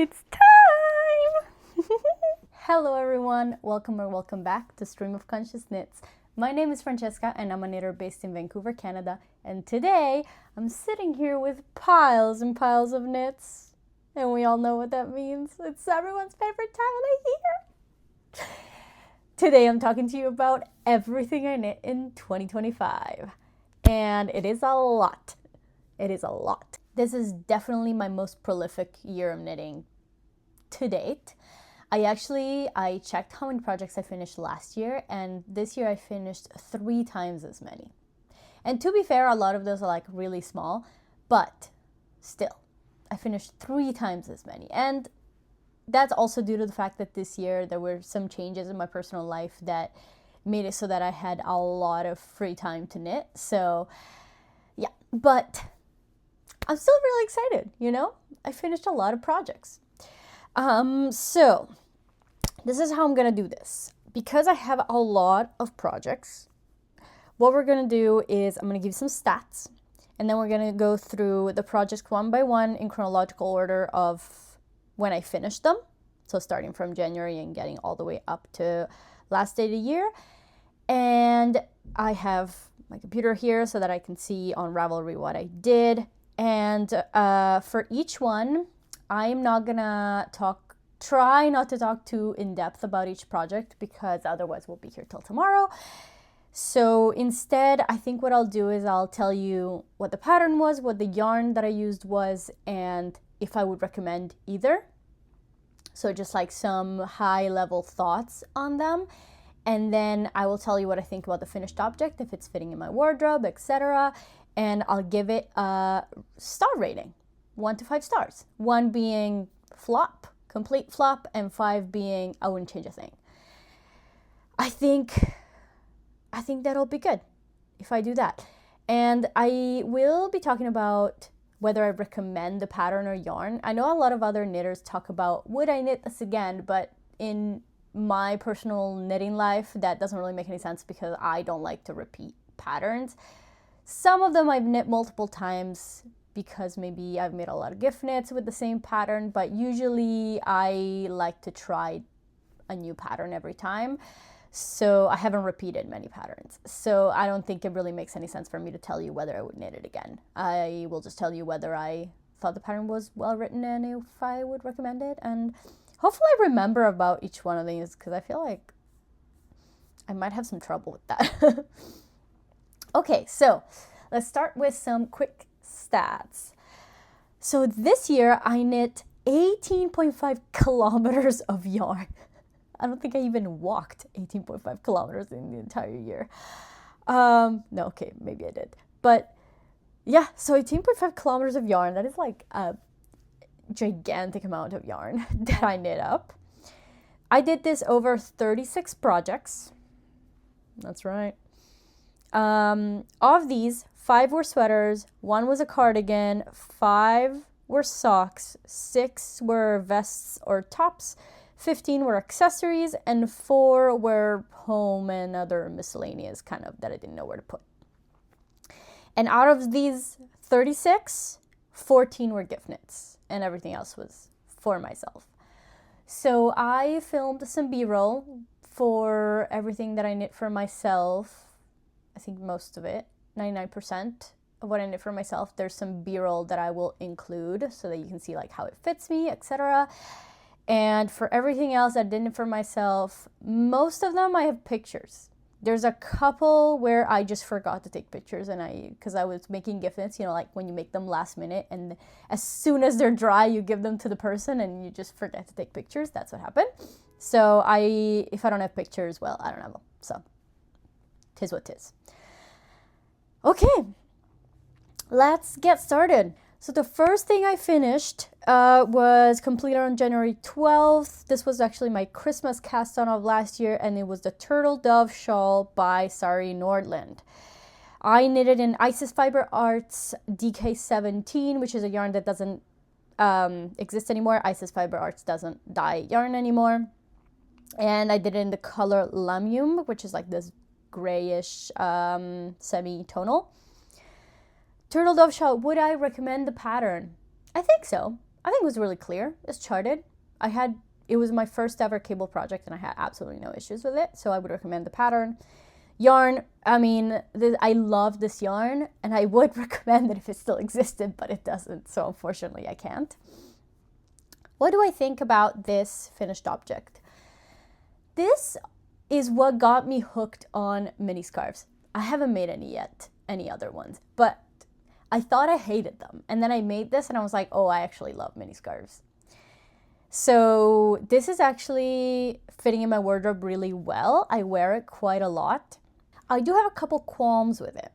It's time! Hello everyone, welcome back to Stream of Conscious Knits. My name is Francesca and I'm a knitter based in Vancouver, Canada. And today I'm sitting here with piles and piles of knits. And we all know what that means. It's everyone's favorite time of the year. Today I'm talking to you about everything I knit in 2025. And it is a lot. It is a lot. This is definitely my most prolific year of knitting to date. I checked how many projects I finished last year, and this year I finished 3 times as many. And to be fair, a lot of those are like really small, but still, I finished 3 times as many. And that's also due to the fact that this year there were some changes in my personal life that made it so that I had a lot of free time to knit. So yeah, but I'm still really excited, I finished a lot of projects. So this is how I'm gonna do this. Because I have a lot of projects, what we're gonna do is I'm gonna give you some stats, and then we're gonna go through the projects one by one in chronological order of when I finished them. So starting from January and getting all the way up to last day of the year. And I have my computer here so that I can see on Ravelry what I did. And for each one, I'm not gonna try not to talk too in depth about each project because otherwise we'll be here till tomorrow. So instead, I think what I'll do is I'll tell you what the pattern was, what the yarn that I used was, and if I would recommend either. So just like some high level thoughts on them. And then I will tell you what I think about the finished object, if it's fitting in my wardrobe, etc. And I'll give it a star rating, 1 to 5 stars. 1 being flop, complete flop, and 5 being I wouldn't change a thing. I think that'll be good if I do that. And I will be talking about whether I recommend the pattern or yarn. I know a lot of other knitters talk about, would I knit this again? But in my personal knitting life, that doesn't really make any sense because I don't like to repeat patterns. Some of them I've knit multiple times because maybe I've made a lot of gift knits with the same pattern, but usually I like to try a new pattern every time. So I haven't repeated many patterns. So I don't think it really makes any sense for me to tell you whether I would knit it again. I will just tell you whether I thought the pattern was well written and if I would recommend it. And hopefully I remember about each one of these because I feel like I might have some trouble with that. Okay, so let's start with some quick stats. So this year I knit 18.5 kilometers of yarn. I don't think I even walked 18.5 kilometers in the entire year. No, okay, maybe I did. But yeah, so 18.5 kilometers of yarn, that is like a gigantic amount of yarn that I knit up. I did this over 36 projects. That's right. Of these, 5 were sweaters, 1 was a cardigan, 5 were socks, 6 were vests or tops, 15 were accessories, and 4 were home and other miscellaneous kind of that I didn't know where to put. And out of these 36, 14 were gift knits, and everything else was for myself. So I filmed some B-roll for everything that I knit for myself. I think most of it, 99% of what I knit for myself. There's some B-roll that I will include so that you can see like how it fits me, etc. And for everything else I did knit for myself, most of them I have pictures. There's a couple where I just forgot to take pictures because I was making gift knits, like when you make them last minute and as soon as they're dry, you give them to the person and you just forget to take pictures. That's what happened. So if I don't have pictures, well, I don't have them. So tis what tis. Okay, let's get started. So the first thing I finished was completed on January 12th. This was actually my Christmas cast on of last year, and it was the Turtle Dove Shawl by Sari Nordland. I knitted in Isis Fiber Arts DK17, which is a yarn that doesn't exist anymore. Isis Fiber Arts doesn't dye yarn anymore. And I did it in the color Lamium, which is like this grayish semi-tonal. Turtle Dove Shawl, would I recommend the pattern? I think so. I think it was really clear. It's charted. It was my first ever cable project and I had absolutely no issues with it. So I would recommend the pattern. Yarn, I mean, I love this yarn and I would recommend it if it still existed, but it doesn't. So unfortunately I can't. What do I think about this finished object? This is what got me hooked on mini scarves. I haven't made any yet, any other ones, but I thought I hated them. And then I made this and I was like, oh, I actually love mini scarves. So this is actually fitting in my wardrobe really well. I wear it quite a lot. I do have a couple qualms with it.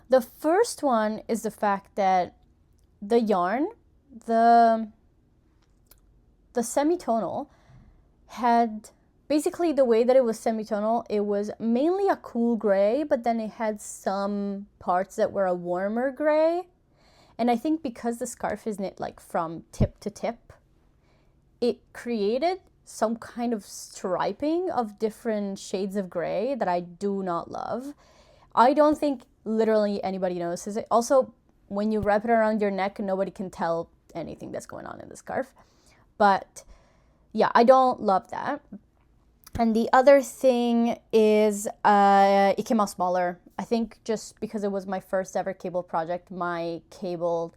The first one is the fact that the yarn, the semitonal had, basically the way that it was semitonal, it was mainly a cool gray, but then it had some parts that were a warmer gray. And I think because the scarf is knit like from tip to tip, it created some kind of striping of different shades of gray that I do not love. I don't think literally anybody notices it. Also, when you wrap it around your neck, nobody can tell anything that's going on in the scarf. But yeah, I don't love that. And the other thing is it came out smaller. I think just because it was my first ever cable project, my cable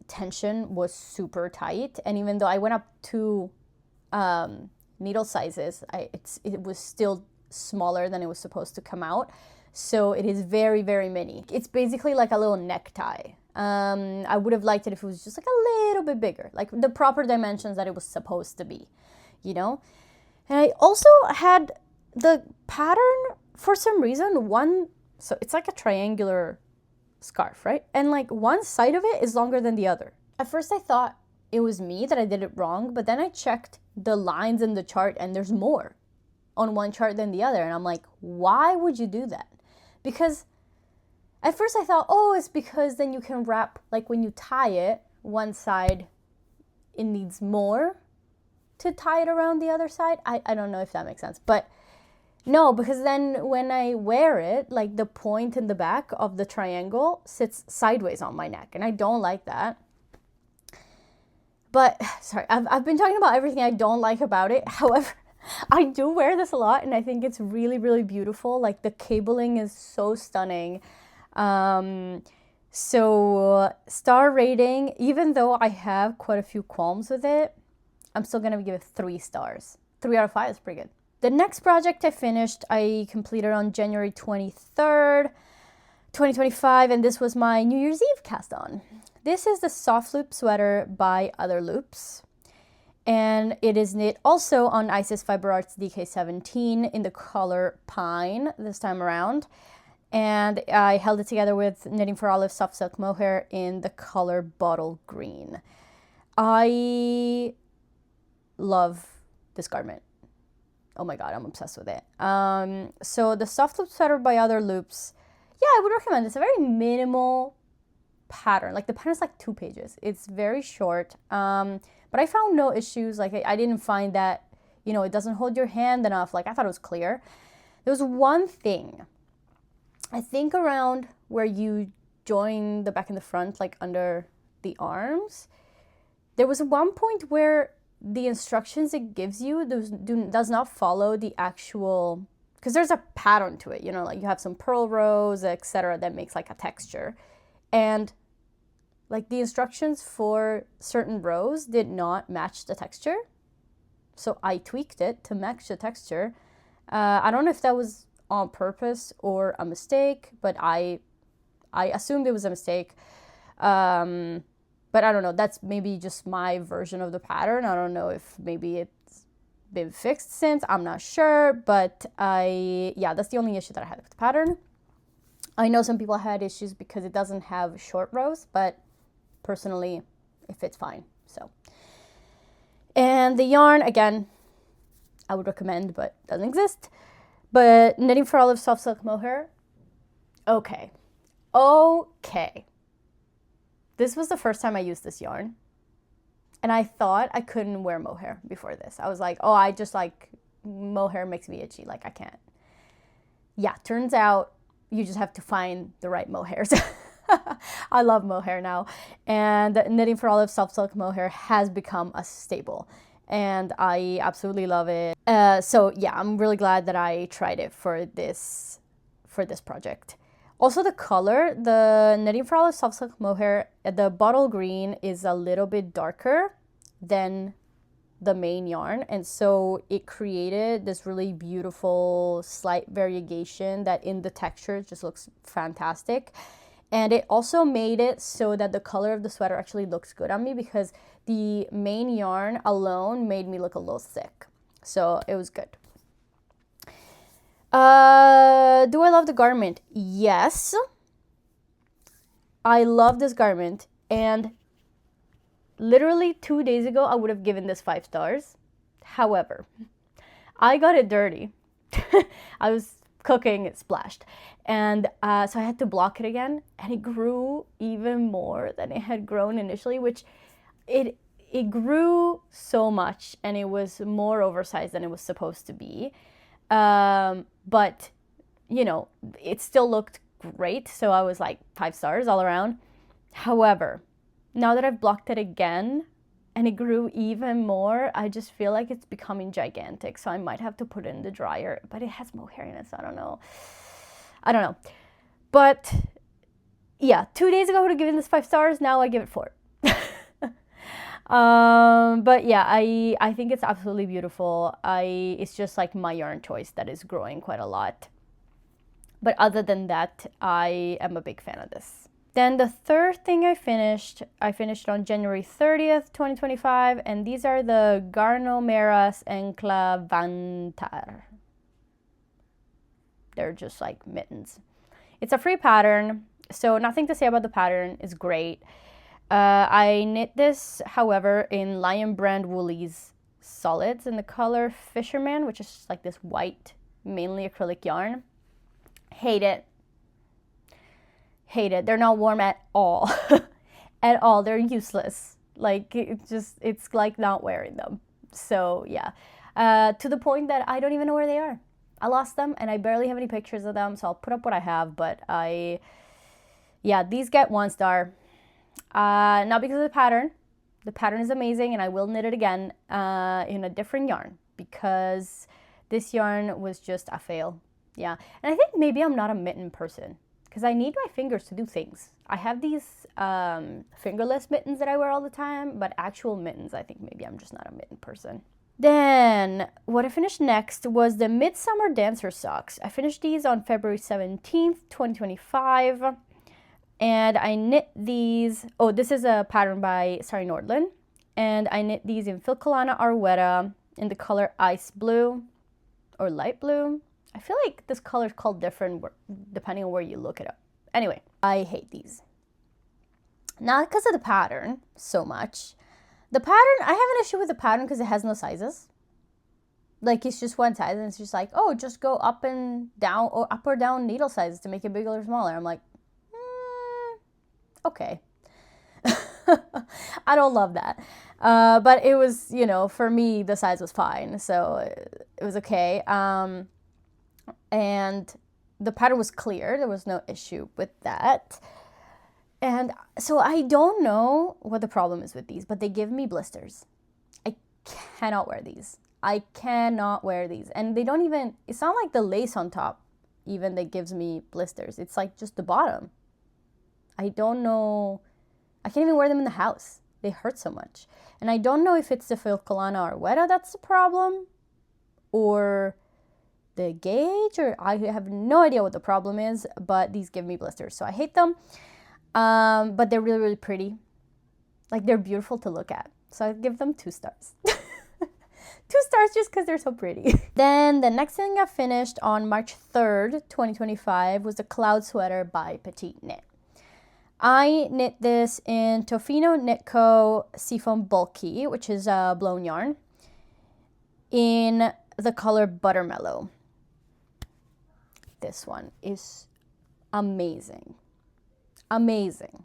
tension was super tight. And even though I went up to needle sizes, it was still smaller than it was supposed to come out. So it is very, very mini. It's basically like a little necktie. I would have liked it if it was just like a little bit bigger, like the proper dimensions that it was supposed to be, you know? And I also had the pattern, for some reason, so it's like a triangular scarf, right? And like one side of it is longer than the other. At first I thought it was me that I did it wrong, but then I checked the lines in the chart and there's more on one chart than the other. And I'm like, why would you do that? Because at first I thought, oh, it's because then you can wrap, like when you tie it, one side, it needs more to tie it around the other side. I don't know if that makes sense, but no, because then when I wear it, like the point in the back of the triangle sits sideways on my neck and I don't like that. But sorry, I've been talking about everything I don't like about it. However, I do wear this a lot and I think it's really, really beautiful. Like the cabling is so stunning. So star rating, even though I have quite a few qualms with it, I'm still gonna give it 3 stars. 3 out of 5 is pretty good. The next project I completed on January 23rd, 2025, and this was my New Year's Eve cast on. This is the soft loop sweater by Other Loops, and it is knit also on Isis Fiber Arts DK17 in the color Pine this time around. And I held it together with Knitting for Olive Soft Silk Mohair in the color Bottle Green. I love this garment. Oh my god, I'm obsessed with it. So the soft loop sweater by Other Loops, yeah, I would recommend. It's a very minimal pattern. Like the pattern is like 2 pages. It's very short, but I found no issues. Like I didn't find that, you know, it doesn't hold your hand enough. Like I thought it was clear. There was one thing, I think around where you join the back and the front, like under the arms, there was one point where the instructions it gives you does not follow the actual, because there's a pattern to it, you know, like you have some purl rows, etc., that makes like a texture, and like the instructions for certain rows did not match the texture, so I tweaked it to match the texture. I don't know if that was on purpose or a mistake, but I assumed it was a mistake. But I don't know, that's maybe just my version of the pattern. I don't know if maybe it's been fixed since, I'm not sure, but that's the only issue that I had with the pattern. I know some people had issues because it doesn't have short rows, but personally, it fits fine, so. And the yarn, again, I would recommend, but doesn't exist. But Knitting for Olive Soft Silk Mohair, okay. This was the first time I used this yarn, and I thought I couldn't wear mohair before this. I was like, oh, I just like, mohair makes me itchy, like I can't. Yeah, turns out you just have to find the right mohairs. I love mohair now, and knitting for Olive soft silk mohair has become a staple, and I absolutely love it. So yeah, I'm really glad that I tried it for this project. Also, the color, the Knitting for Olive soft silk mohair, the bottle green is a little bit darker than the main yarn, and so it created this really beautiful slight variegation that in the texture just looks fantastic. And it also made it so that the color of the sweater actually looks good on me, because the main yarn alone made me look a little thick, so it was good. Do I love the garment? Yes, I love this garment, and literally 2 days ago, I would have given this 5 stars. However, I got it dirty. I was cooking, it splashed. And so I had to block it again, and it grew even more than it had grown initially, which it grew so much, and it was more oversized than it was supposed to be. But, you know, it still looked great. So I was like 5 stars all around. However, now that I've blocked it again and it grew even more, I just feel like it's becoming gigantic. So I might have to put it in the dryer, but it has mohair in it, so I don't know. But yeah, 2 days ago I would have given this 5 stars. Now I give it 4. But yeah, I think it's absolutely beautiful. It's just like my yarn choice that is growing quite a lot. But other than that, I am a big fan of this. Then the third thing I finished on January 30th, 2025, and these are the Garnomeras Enclavantar. They're just like mittens. It's a free pattern, so nothing to say about the pattern. It's great. I knit this, however, in Lion Brand Woolies solids in the color Fisherman, which is just like this white, mainly acrylic yarn. Hate it. They're not warm at all. At all. They're useless. Like, it's like not wearing them. So yeah, to the point that I don't even know where they are. I lost them, and I barely have any pictures of them, so I'll put up what I have. But these get 1 star. Not because of the pattern. The pattern is amazing, and I will knit it again in a different yarn, because this yarn was just a fail. Yeah, and I think maybe I'm not a mitten person, because I need my fingers to do things. I have these fingerless mittens that I wear all the time, but actual mittens, I think maybe I'm just not a mitten person. Then what I finished next was the Midsummer Dancer Socks. I finished these on February 17th, 2025. And I knit these, this is a pattern by Sari Nordlund. And I knit these in Filcolana Arwetta in the color Ice Blue or Light Blue. I feel like this color is called different depending on where you look it up. Anyway, I hate these. Not because of the pattern so much. The pattern, I have an issue with the pattern because it has no sizes. Like, it's just one size, and it's just like, just go up and down, or up or down needle sizes to make it bigger or smaller. I'm like, okay. I don't love that. But it was, for me, the size was fine. So it was okay. And the pattern was clear. There was no issue with that. And so I don't know what the problem is with these, but they give me blisters. I cannot wear these. And they don't even, it's not like the lace on top even that gives me blisters. It's like just the bottom. I don't know. I can't even wear them in the house. They hurt so much. And I don't know if it's the Filcolana Arwetta that's the problem, or the gauge, or I have no idea what the problem is, but these give me blisters. So I hate them. But they're really, really pretty. Like, they're beautiful to look at. So I give them 2 stars. 2 stars just because they're so pretty. Then the next thing I finished on March 3rd, 2025 was the Cloud Sweater by Petite Knit. I knit this in Tofino Knit Co. Seafoam Bulky, which is a blown yarn, in the color Buttermellow. This one is amazing. Amazing.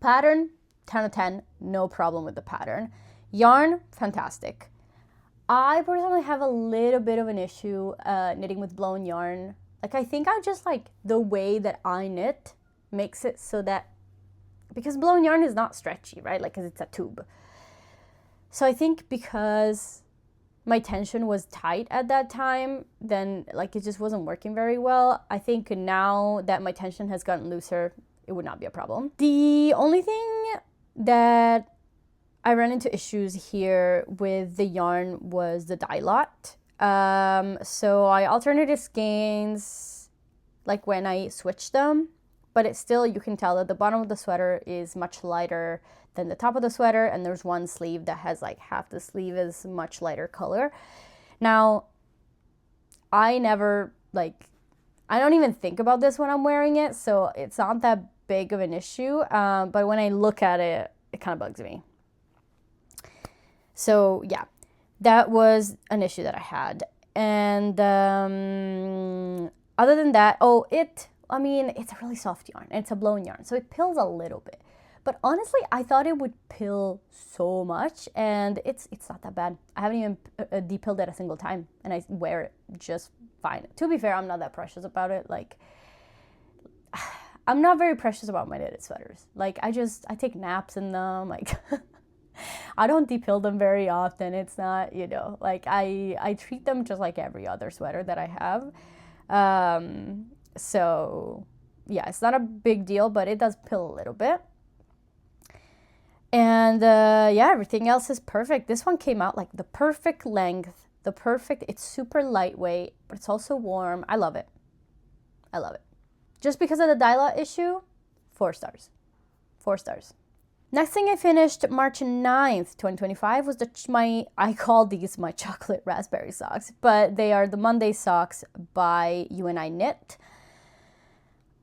Pattern, 10 out of 10, no problem with the pattern. Yarn, fantastic. I personally have a little bit of an issue knitting with blown yarn. Like, I think I just like the way that I knit makes it so that, because blown yarn is not stretchy, right? Like, because it's a tube. So I think because my tension was tight at that time, then like it just wasn't working very well. I think now that my tension has gotten looser, it would not be a problem. The only thing that I ran into issues here with the yarn was the dye lot. So I alternated skeins like when I switched them, but it's still, you can tell that the bottom of the sweater is much lighter than the top of the sweater, and there's one sleeve that has like half the sleeve is much lighter color. Now, I never I don't even think about this when I'm wearing it, so it's not that big of an issue, but when I look at it, it kind of bugs me. So yeah, that was an issue that I had. And other than that, it's a really soft yarn. It's a blown yarn, so it pills a little bit. But honestly, I thought it would pill so much, and it's not that bad. I haven't even de-pilled it a single time, and I wear it just fine. To be fair, I'm not that precious about it. Like, I'm not very precious about my knitted sweaters. Like, I take naps in them. Like, I don't de-pill them very often. It's not, like I treat them just like every other sweater that I have. So yeah, it's not a big deal, but it does pill a little bit. And yeah, everything else is perfect. This one came out like the perfect length, it's super lightweight, but it's also warm. I love it. Just because of the dye lot issue, 4 stars. 4 stars. Next thing I finished March 9th, 2025 was I call these my chocolate raspberry socks, but they are the Monday socks by You and I Knit.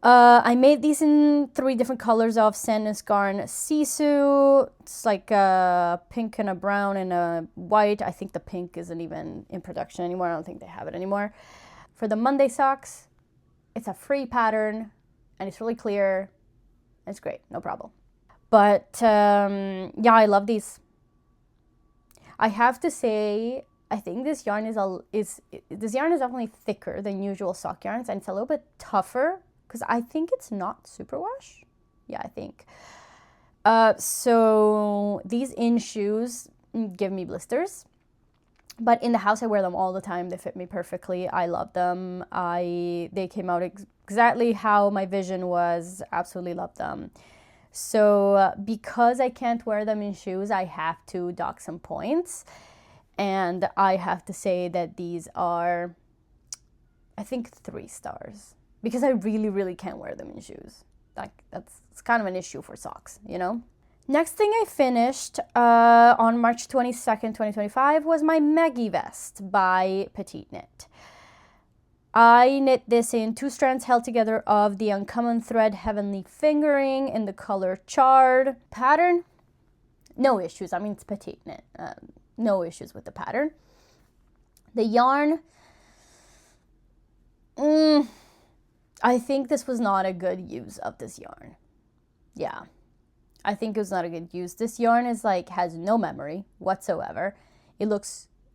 I made these in 3 different colors of Sandnes Garn Sisu. It's like a pink and a brown and a white. I think the pink isn't even in production anymore. I don't think they have it anymore. For the Monday socks, it's a free pattern and it's really clear. It's great, no problem. But yeah, I love these. I have to say, I think this yarn is definitely thicker than usual sock yarns, and it's a little bit tougher because I think it's not superwash. Yeah, I think. So these in shoes give me blisters, but in the house I wear them all the time. They fit me perfectly. I love them. They came out exactly how my vision was. Absolutely love them. So because I can't wear them in shoes, I have to dock some points. And I have to say that these are, I think, 3 stars. Because I really, really can't wear them in shoes. Like, it's kind of an issue for socks, Next thing I finished on March 22nd, 2025 was my Maggie vest by Petite Knit. I knit this in 2 strands held together of the Uncommon Thread Heavenly Fingering in the color Charred. Pattern, no issues. I mean, it's Petite Knit. No issues with the pattern. The yarn, I think this was not a good use of this yarn. Yeah, I think it was not a good use. This yarn has no memory whatsoever. It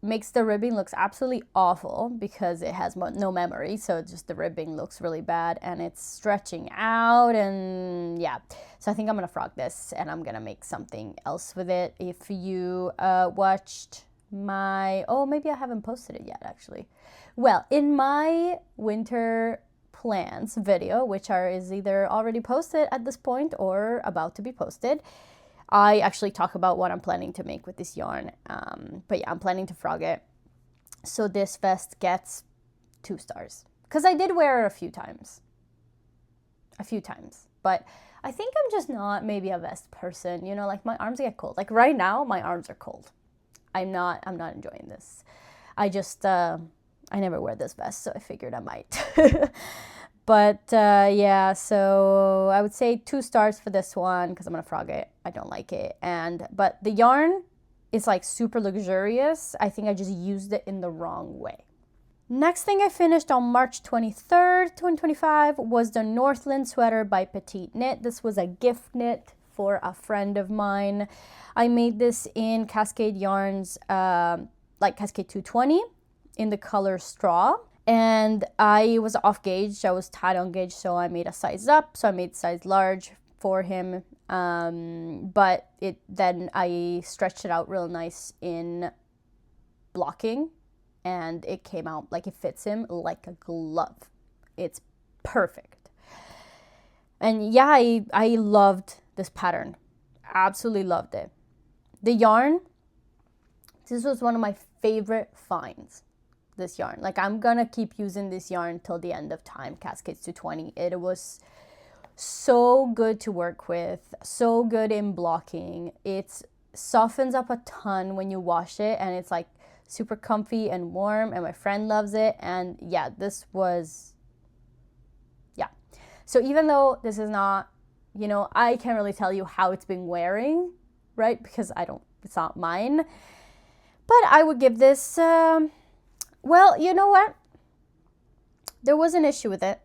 makes the ribbing looks absolutely awful because it has no memory, so just the ribbing looks really bad and it's stretching out, and yeah. So I think I'm gonna frog this and I'm gonna make something else with it. If you watched my, maybe I haven't posted it yet actually. Well, in my winter plans video, which is either already posted at this point or about to be posted, I actually talk about what I'm planning to make with this yarn. But yeah, I'm planning to frog it. So this vest gets 2 stars. Because I did wear it a few times. But I think I'm just not maybe a vest person. Like my arms get cold. Like right now, my arms are cold. I'm not enjoying this. I just, I never wear this vest, so I figured I might. But yeah, so I would say 2 stars for this one because I'm gonna frog it. I don't like it, but the yarn is like super luxurious. I think I just used it in the wrong way. Next thing I finished on March 23rd, 2025 was the Northland sweater by Petite Knit. This was a gift knit for a friend of mine. I made this in Cascade yarns, like Cascade 220 in the color Straw. And I was off gauge. I was tight on gauge, so I made a size up. So I made size large for him. But then I stretched it out real nice in blocking, and it came out like it fits him like a glove. It's perfect. And yeah, I loved this pattern. Absolutely loved it. The yarn, this was one of my favorite finds. This yarn, like I'm gonna keep using this yarn till the end of time. Cascades 220. It was so good to work with, so good in blocking. It softens up a ton when you wash it, and it's like super comfy and warm, and my friend loves it. And yeah, this was, yeah. So even though this is not, you know, I can't really tell you how it's been wearing, right? Because it's not mine. But I would give this, well, you know what? There was an issue with it.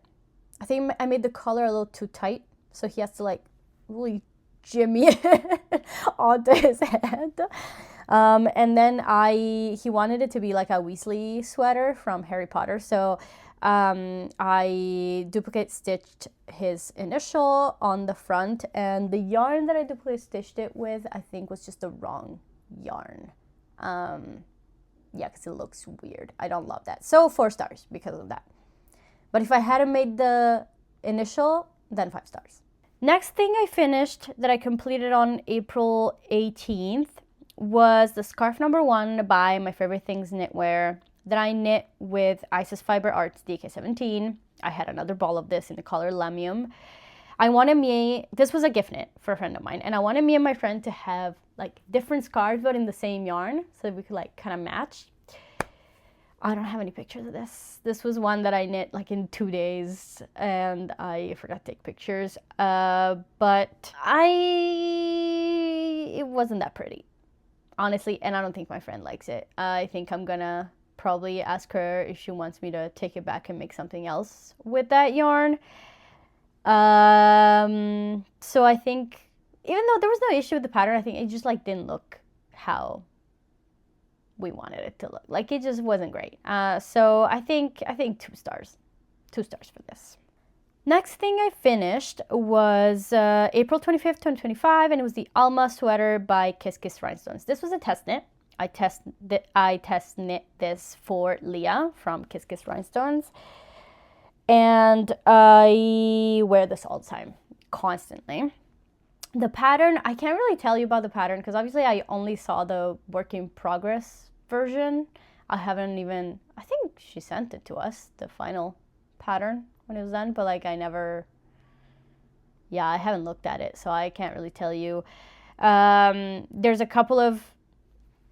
I think I made the collar a little too tight, so he has to like really jimmy it onto his head. And then he wanted it to be like a Weasley sweater from Harry Potter, so I duplicate stitched his initial on the front, and the yarn that I duplicate stitched it with, I think, was just the wrong yarn. Yeah, because it looks weird. I don't love that. So 4 stars because of that. But if I hadn't made the initial, then 5 stars. Next thing I finished that I completed on April 18th was the scarf number 1 by My Favorite Things Knitwear that I knit with Isis Fiber Arts DK17. I had another ball of this in the color Lamium. This was a gift knit for a friend of mine, and I wanted me and my friend to have like different scarves but in the same yarn so that we could like kind of match. I don't have any pictures of this. This was one that I knit like in 2 days, and I forgot to take pictures. But it wasn't that pretty, honestly, and I don't think my friend likes it. I think I'm gonna probably ask her if she wants me to take it back and make something else with that yarn. So I think, even though there was no issue with the pattern, I think it just like didn't look how we wanted it to look. Like it just wasn't great. So I think 2 stars. 2 stars for this. Next thing I finished was April 25th, 2025, and it was the Alma sweater by Kiss Kiss Rhinestones. This was a test knit. I test knit this for Leah from Kiss Kiss Rhinestones. And I wear this all the time, constantly. The pattern, I can't really tell you about the pattern because obviously I only saw the work in progress version. I think she sent it to us, the final pattern when it was done, but like I haven't looked at it, so I can't really tell you. There's a couple of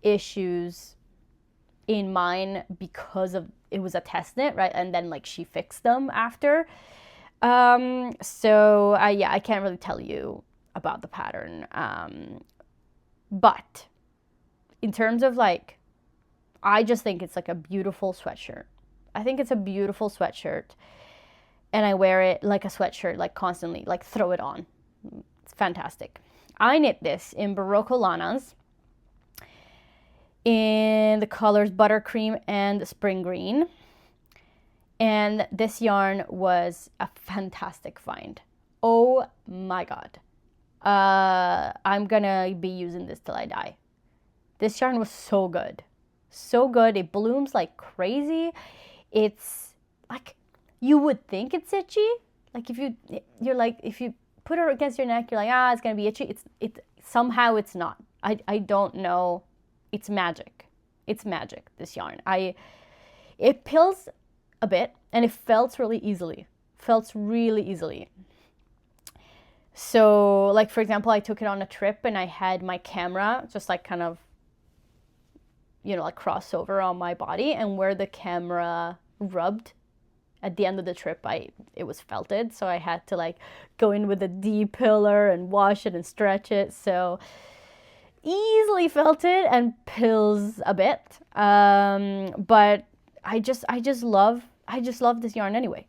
issues in mine because of it was a test knit, right? And then like she fixed them after. So I can't really tell you about the pattern. But in terms of like, I just think it's like a beautiful sweatshirt. I think it's a beautiful sweatshirt, and I wear it like a sweatshirt, like constantly, like throw it on. It's fantastic. I knit this in Barocco Lanas in the colors Buttercream and Spring Green. And this yarn was a fantastic find. Oh my God. I'm gonna be using this till I die. This yarn was so good. So good. It blooms like crazy. It's like, you would think it's itchy. Like if you put it against your neck, you're like, it's gonna be itchy. Somehow it's not. I don't know. It's magic. It's magic, this yarn. It pills a bit, and it felts really easily. So, like, for example, I took it on a trip, and I had my camera just, like, kind of, like, cross over on my body, and where the camera rubbed at the end of the trip, it was felted, so I had to, like, go in with a depiler and wash it and stretch it, so easily felted and pills a bit, but I just love this yarn anyway.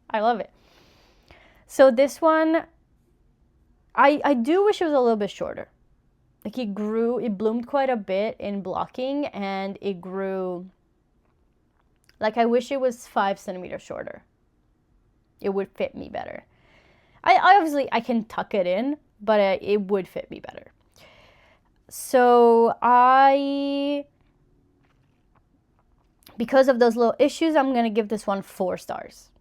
I love it. So this one, I do wish it was a little bit shorter. Like it bloomed quite a bit in blocking, and it grew Like, I wish it was 5 centimeters shorter. It would fit me better. I obviously, I can tuck it in, but it would fit me better. So because of those little issues, I'm going to give this one 4 stars.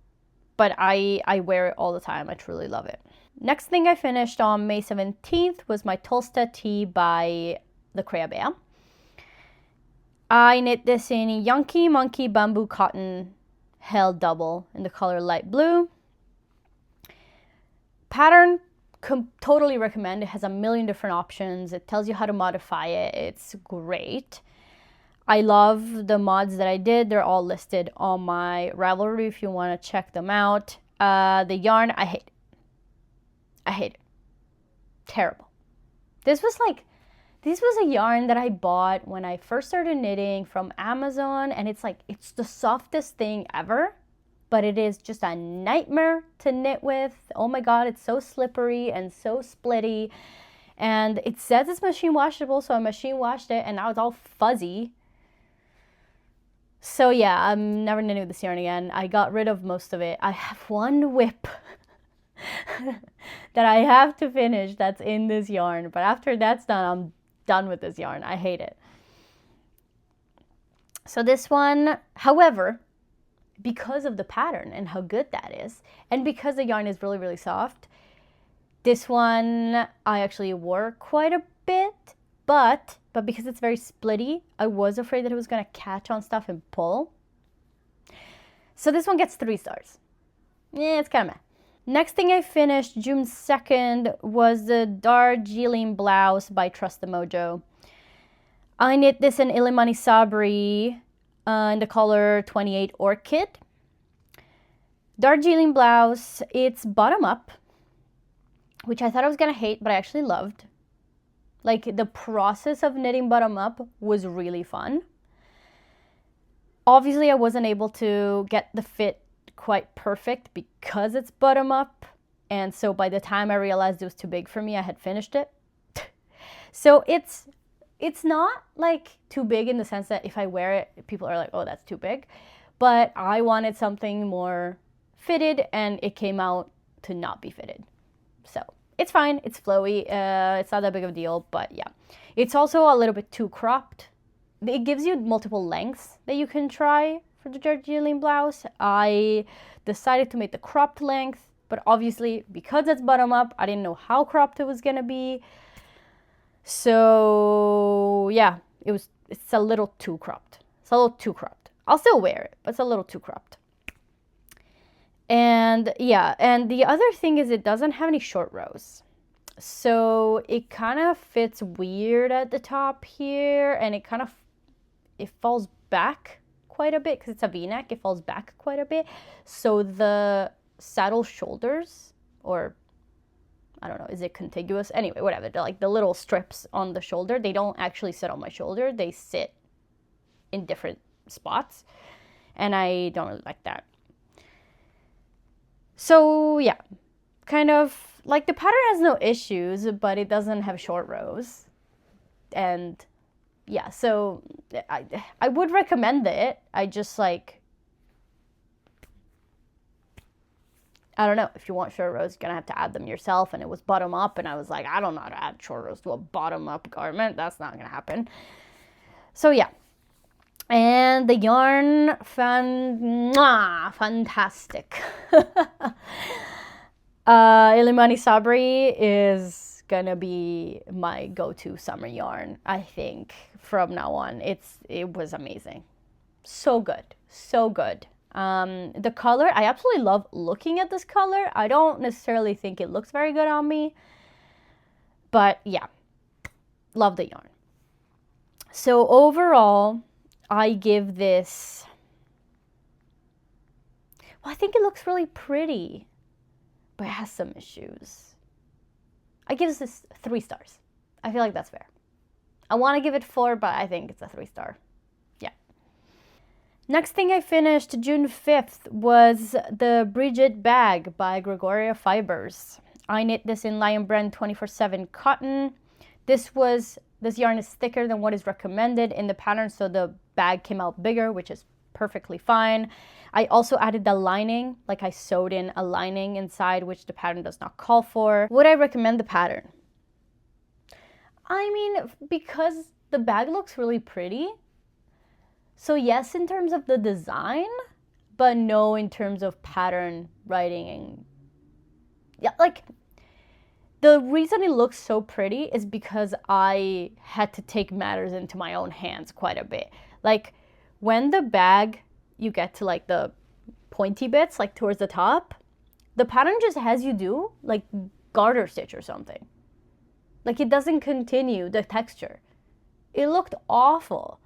But I wear it all the time. I truly love it. Next thing I finished on May 17th was my Tolsta tee by the Crea Bear. I knit this in Yankee Monkey Bamboo Cotton Held Double in the color light blue. Pattern, totally recommend. It has a million different options. It tells you how to modify it. It's great. I love the mods that I did. They're all listed on my Ravelry if you want to check them out. The yarn, I hate it. I hate it. Terrible. This was a yarn that I bought when I first started knitting from Amazon, and it's the softest thing ever, but it is just a nightmare to knit with. Oh my god, it's so slippery and so splitty. And it says it's machine washable, so I machine washed it, and now it's all fuzzy. So yeah, I'm never knitting with this yarn again. I got rid of most of it. I have one whip that I have to finish that's in this yarn, but after that's done, I'm done with this yarn. I hate it. So this one, however, because of the pattern and how good that is, and because the yarn is really, really soft, this one I actually wore quite a bit, but because it's very splitty, I was afraid that it was going to catch on stuff and pull. So this one gets 3 stars. Yeah, it's kind of meh. Next thing I finished June 2nd was the Darjeeling blouse by Trust the Mojo. I knit this in Illimani Sabri in the color 28 Orchid. Darjeeling blouse, it's bottom up, which I thought I was going to hate, but I actually loved. Like, the process of knitting bottom up was really fun. Obviously, I wasn't able to get the fit quite perfect because it's bottom up, and so by the time I realized it was too big for me, I had finished it. So it's not like too big in the sense that if I wear it, people are like, oh, that's too big. But I wanted something more fitted, and it came out to not be fitted. So it's fine, it's flowy, it's not that big of a deal, but yeah. It's also a little bit too cropped. It gives you multiple lengths that you can try for the Darjeeling blouse. I decided to make the cropped length, but obviously because it's bottom up, I didn't know how cropped it was gonna be. So yeah, it's a little too cropped. It's a little too cropped. I'll still wear it, but it's a little too cropped. And yeah, and the other thing is it doesn't have any short rows. So it kind of fits weird at the top here, and it falls back quite a bit because it's a V-neck. It falls back quite a bit. So the saddle shoulders, or I don't know, is it contiguous? Anyway, whatever. They're like the little strips on the shoulder. They don't actually sit on my shoulder. They sit in different spots, and I don't really like that. So yeah, kind of like the pattern has no issues, but it doesn't have short rows. And yeah, so I would recommend it. I just I don't know, if you want short rows, you're gonna have to add them yourself, and it was bottom up, and I was like, I don't know how to add short rows to a bottom up garment. That's not gonna happen. So yeah. And the yarn, fantastic. Illimani Sabri is gonna be my go-to summer yarn, I think, from now on. It was amazing. So good, so good. The color, I absolutely love looking at this color. I don't necessarily think it looks very good on me, but yeah, love the yarn. So overall, I give this, well, I think it looks really pretty, but it has some issues. I give this 3 stars. I feel like that's fair. I want to give it 4, but I think it's a 3-star. Yeah. Next thing I finished June 5th was the Bridget bag by Gregoria Fibers. I knit this in Lion Brand 24/7 cotton. This yarn is thicker than what is recommended in the pattern, so the bag came out bigger, which is perfectly fine. I also added the lining, like I sewed in a lining inside, which the pattern does not call for. Would I recommend the pattern? I mean, because the bag looks really pretty. So yes, in terms of the design, but no in terms of pattern writing. And yeah, like the reason it looks so pretty is because I had to take matters into my own hands quite a bit. Like when the bag, you get to like the pointy bits, like towards the top, the pattern just has you do like garter stitch or something. Like it doesn't continue the texture. It looked awful.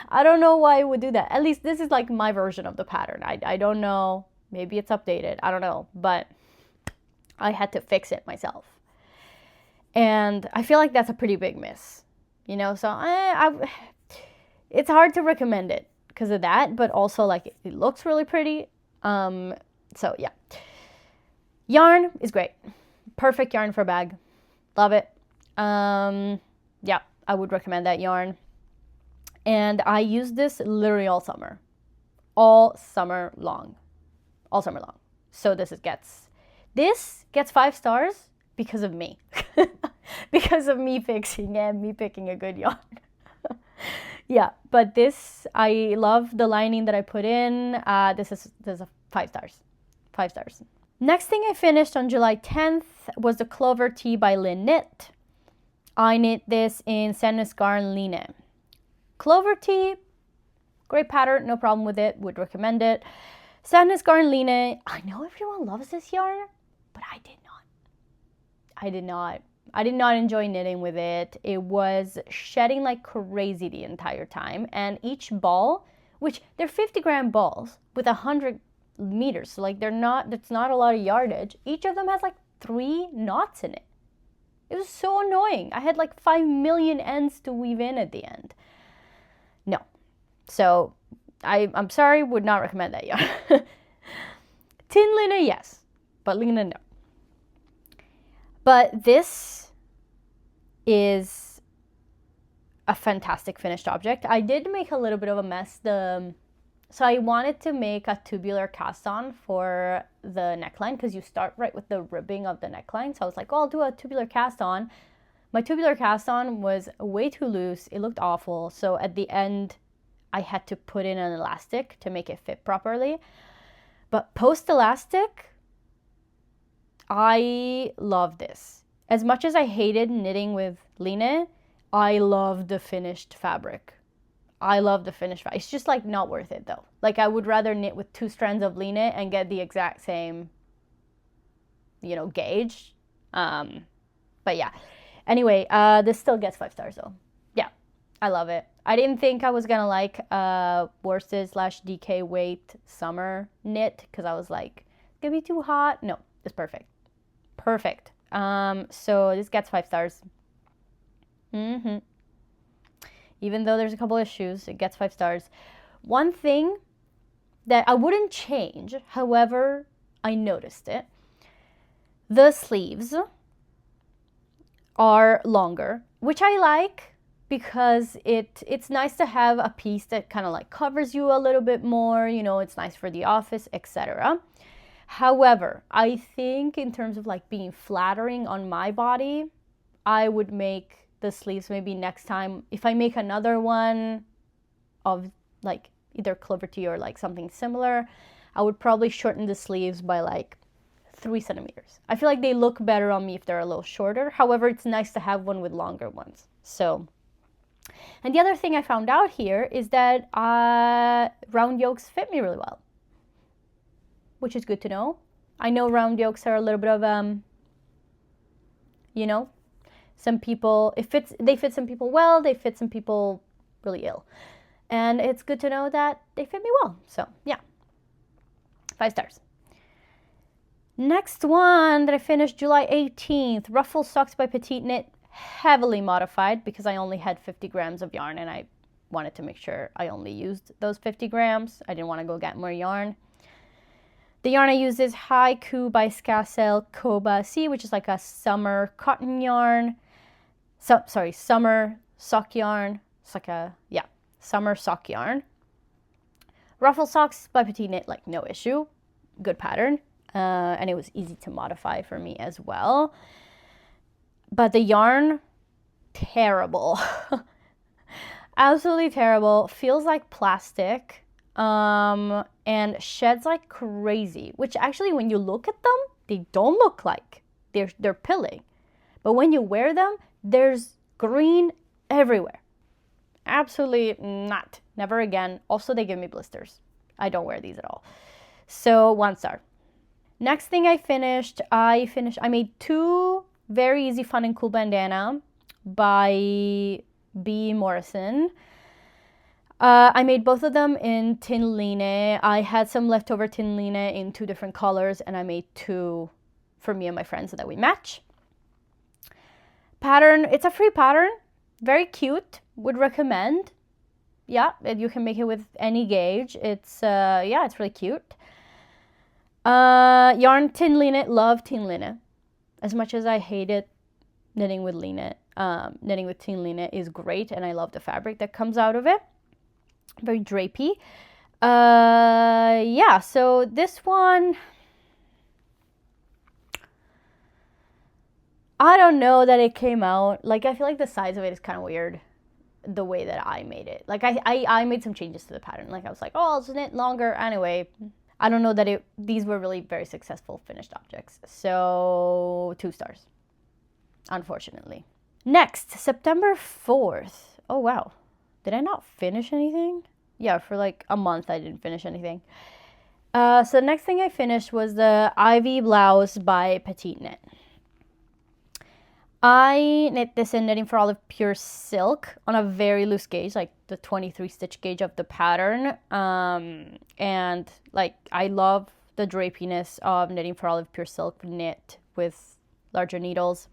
I don't know why it would do that. At least this is like my version of the pattern. I don't know. Maybe it's updated. I don't know. But I had to fix it myself. And I feel like that's a pretty big miss. You know, so it's hard to recommend it because of that. But also like it looks really pretty. So yeah. Yarn is great. Perfect yarn for a bag. Love it. Yeah, I would recommend that yarn. And I use this literally all summer long. So this gets 5 stars because of me. Because of me fixing and me picking a good yarn. Yeah, but this, I love the lining that I put in. This is a 5 stars. 5 stars. Next thing I finished on July 10th was the Clover Tee by Lynn Knit. I knit this in Sandnes Garn Line. Clover Tee, great pattern, no problem with it, would recommend it. Sandnes Garn Line, I know everyone loves this yarn, but I did not. I did not enjoy knitting with it. It was shedding like crazy the entire time, and each ball, which they're 50-gram balls with 100 meters, so like that's not a lot of yardage. Each of them has like 3 knots in it. It was so annoying. I had like 5 million ends to weave in at the end. No. So I'm sorry, would not recommend that yarn. Tin Linen, yes, but Linen, no. But this is a fantastic finished object. I did make a little bit of a mess. So I wanted to make a tubular cast on for the neckline because you start right with the ribbing of the neckline. So I was like, oh, I'll do a tubular cast on. My tubular cast on was way too loose. It looked awful. So at the end, I had to put in an elastic to make it fit properly. But post elastic, I love this. As much as I hated knitting with Line, I love the finished fabric. It's just like not worth it though. Like I would rather knit with 2 strands of Line and get the exact same, gauge. But yeah. Anyway, this still gets 5 stars though. Yeah, I love it. I didn't think I was gonna like worsted/DK weight summer knit because I was like, it's gonna be too hot. No, it's perfect. Perfect. So this gets 5 stars. Even though there's a couple issues, it gets 5 stars. One thing that I wouldn't change, however, I noticed it. The sleeves are longer, which I like because it's nice to have a piece that kind of like covers you a little bit more, it's nice for the office, etc. However, I think in terms of like being flattering on my body, I would make the sleeves maybe next time, if I make another one of like either Clover Tee or like something similar, I would probably shorten the sleeves by like 3 centimeters. I feel like they look better on me if they're a little shorter. However, it's nice to have one with longer ones. So, and the other thing I found out here is that round yokes fit me really well, which is good to know. I know round yokes are a little bit of, some people, they fit some people well, they fit some people really ill. And it's good to know that they fit me well. So yeah, 5 stars. Next one that I finished July 18th, Ruffle Socks by Petite Knit, heavily modified because I only had 50 grams of yarn and I wanted to make sure I only used those 50 grams. I didn't want to go get more yarn. The yarn I use is Haiku by Skassel Koba C, which is like a summer cotton yarn. Summer sock yarn. It's like summer sock yarn. Ruffle socks by Petite Knit, like no issue. Good pattern. And it was easy to modify for me as well. But the yarn, terrible. Absolutely terrible. Feels like plastic. And sheds like crazy. Which actually, when you look at them, they don't look like they're pilling. But when you wear them, there's green everywhere. Absolutely not. Never again. Also, they give me blisters. I don't wear these at all. So 1 star. Next thing I made 2 very easy, fun, and cool bandana by B. Morrison. I made both of them in tin line. I had some leftover tin line in 2 different colors, and I made 2 for me and my friends so that we match. Pattern, it's a free pattern. Very cute. Would recommend. Yeah, you can make it with any gauge. It's it's really cute. Yarn tin line. Love tin line. As much as I hate it, knitting with tin line is great, and I love the fabric that comes out of it. Very drapey. So this one, I don't know that it came out. Like, I feel like the size of it is kind of weird, the way that I made it. Like, I made some changes to the pattern. Like, I was like, oh, I'll just knit longer. Anyway, I don't know that these were really very successful finished objects. So 2 stars, unfortunately. Next, September 4th. Oh, wow. Did I not finish anything? Yeah, for like a month I didn't finish anything. So the next thing I finished was the Ivy blouse by Petite Knit. I knit this in Knitting for Olive Pure Silk on a very loose gauge, like the 23 stitch gauge of the pattern. And like, I love the drapiness of Knitting for Olive Pure Silk knit with larger needles.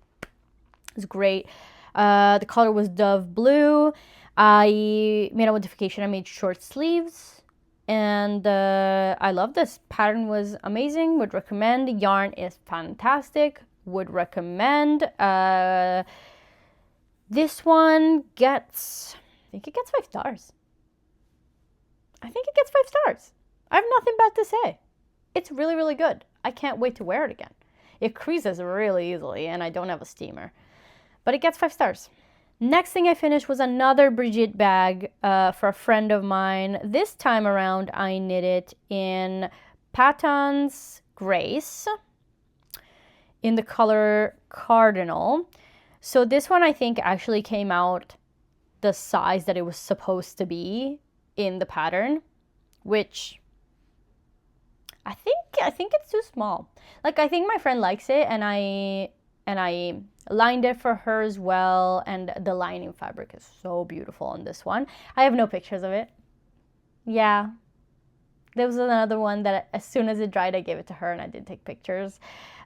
It's great. The color was Dove Blue. I made a modification. I made short sleeves, and I love this. Pattern was amazing. Would recommend. Yarn is fantastic. Would recommend. This one gets, I think it gets 5 stars. I have nothing bad to say. It's really, really good. I can't wait to wear it again. It creases really easily, and I don't have a steamer. But it gets 5 stars. Next thing I finished was another Brigitte bag for a friend of mine. This time around, I knit it in Patton's Grace in the color Cardinal. So this one, I think, actually came out the size that it was supposed to be in the pattern, which I think it's too small. Like, I think my friend likes it, and I lined it for her as well, and the lining fabric is so beautiful on this one. I have no pictures of it. Yeah, there was another one that as soon as it dried, I gave it to her, and I did take pictures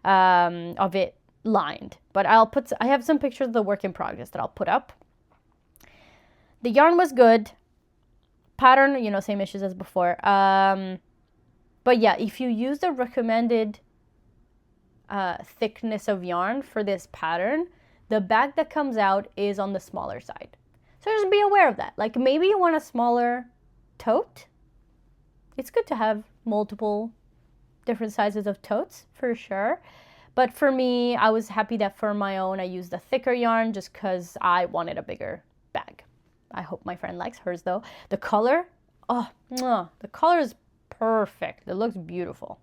of it lined. But I have some pictures of the work in progress that I'll put up. The yarn was good. Pattern, same issues as before. But yeah, if you use the recommended thickness of yarn for this pattern, the bag that comes out is on the smaller side. So just be aware of that. Like, maybe you want a smaller tote. It's good to have multiple different sizes of totes for sure. But for me, I was happy that for my own, I used a thicker yarn just because I wanted a bigger bag. I hope my friend likes hers though. The color, the color is perfect. It looks beautiful.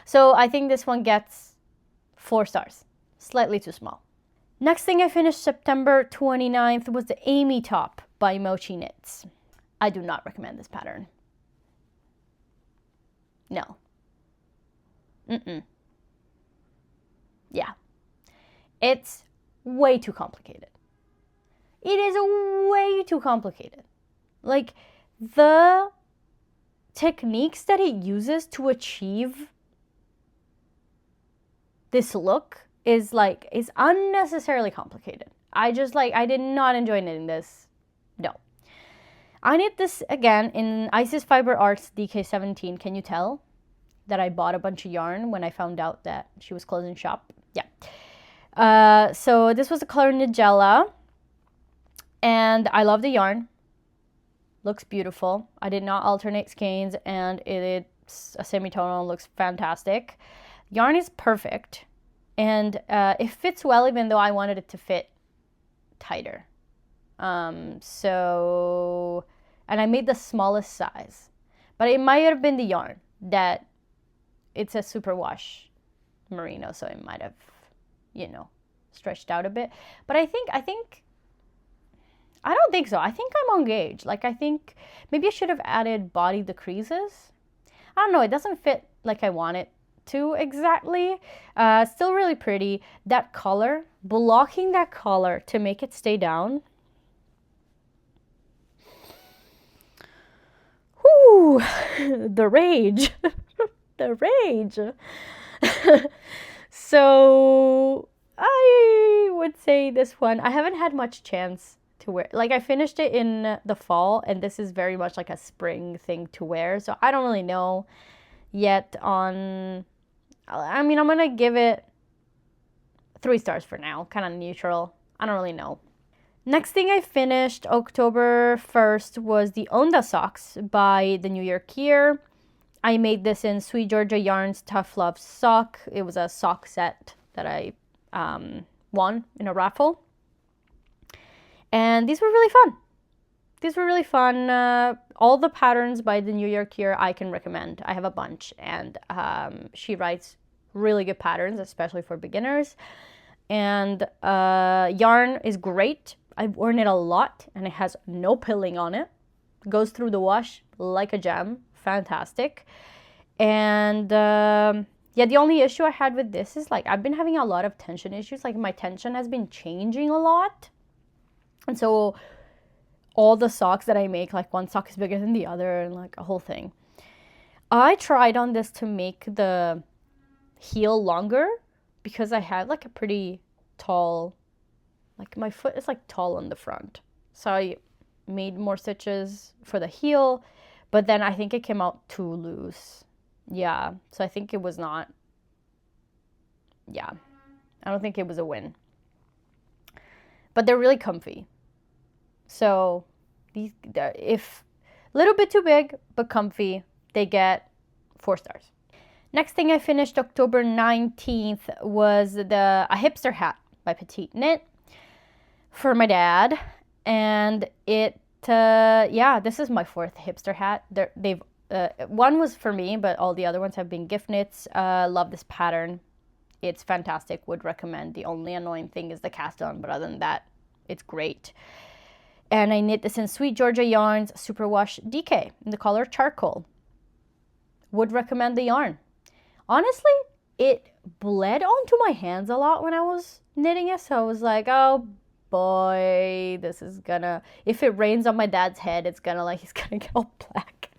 So I think this one gets 4 stars. Slightly too small. Next thing I finished September 29th was the Amy top by Mochi Knits. I do not recommend this pattern. No. Yeah. It's way too complicated. It is way too complicated. Like, the techniques that it uses to achieve this look is unnecessarily complicated. I did not enjoy knitting this. No. I knit this again in Isis Fiber Arts DK17. Can you tell that I bought a bunch of yarn when I found out that she was closing shop? Yeah. So this was the color Nigella. And I love the yarn. looks beautiful. I did not alternate skeins, and it's a semitonal, looks fantastic. Yarn is perfect, and it fits well, even though I wanted it to fit tighter. So, and I made the smallest size, but it might have been the yarn that it's a superwash merino, so it might have, stretched out a bit. But I don't think so. I think I'm on gauge. Like, I think maybe I should have added body decreases. I don't know. It doesn't fit like I want it to exactly. Still really pretty. That collar, blocking that collar to make it stay down. Whoo! The rage. The rage. So I would say this one, I haven't had much chance to wear. Like, I finished it in the fall, and this is very much like a spring thing to wear. So I don't really know yet on, I'm going to give it 3 stars for now, kind of neutral. I don't really know. Next thing I finished October 1st was the Onda socks by the New York Year. I made this in Sweet Georgia Yarns Tough Love sock. It was a sock set that I won in a raffle. And these were really fun. All the patterns by the New York Year I can recommend. I have a bunch, and she writes really good patterns, especially for beginners. And yarn is great. I've worn it a lot, and it has no pilling on it. Goes through the wash like a gem. Fantastic. And the only issue I had with this is, like, I've been having a lot of tension issues. Like, my tension has been changing a lot. And so all the socks that I make, like, one sock is bigger than the other, and like a whole thing. I tried on this to make the heel longer because I have like a pretty tall, like, my foot is like tall on the front. So I made more stitches for the heel, but then I think it came out too loose. Yeah, so I think it was not, I don't think it was a win. But they're really comfy. So these, if a little bit too big, but comfy, they get 4 stars. Next thing I finished October 19th was a hipster hat by Petite Knit for my dad. And it, this is my 4th hipster hat. One was for me, but all the other ones have been gift knits. Love this pattern. It's fantastic. Would recommend. The only annoying thing is the cast on, but other than that, it's great. And I knit this in Sweet Georgia Yarns Superwash DK in the color Charcoal. Would recommend the yarn. Honestly, it bled onto my hands a lot when I was knitting it, so I was like, oh boy, this is gonna, if it rains on my dad's head, he's gonna get all black.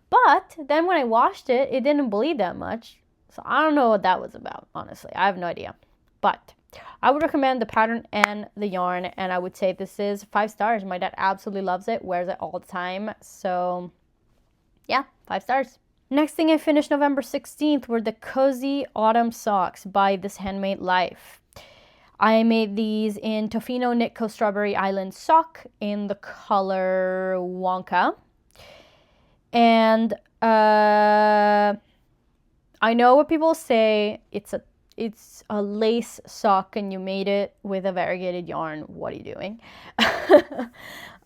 But then when I washed it, it didn't bleed that much. So I don't know what that was about, honestly. I have no idea. But I would recommend the pattern and the yarn, and I would say this is 5 stars. My dad absolutely loves it, wears it all the time. So yeah, 5 stars. Next thing I finished November 16th were the Cozy Autumn Socks by This Handmade Life. I made these in Tofino Knitco Strawberry Island sock in the color Wonka. And I know what people say, it's a lace sock and you made it with a variegated yarn. What are you doing?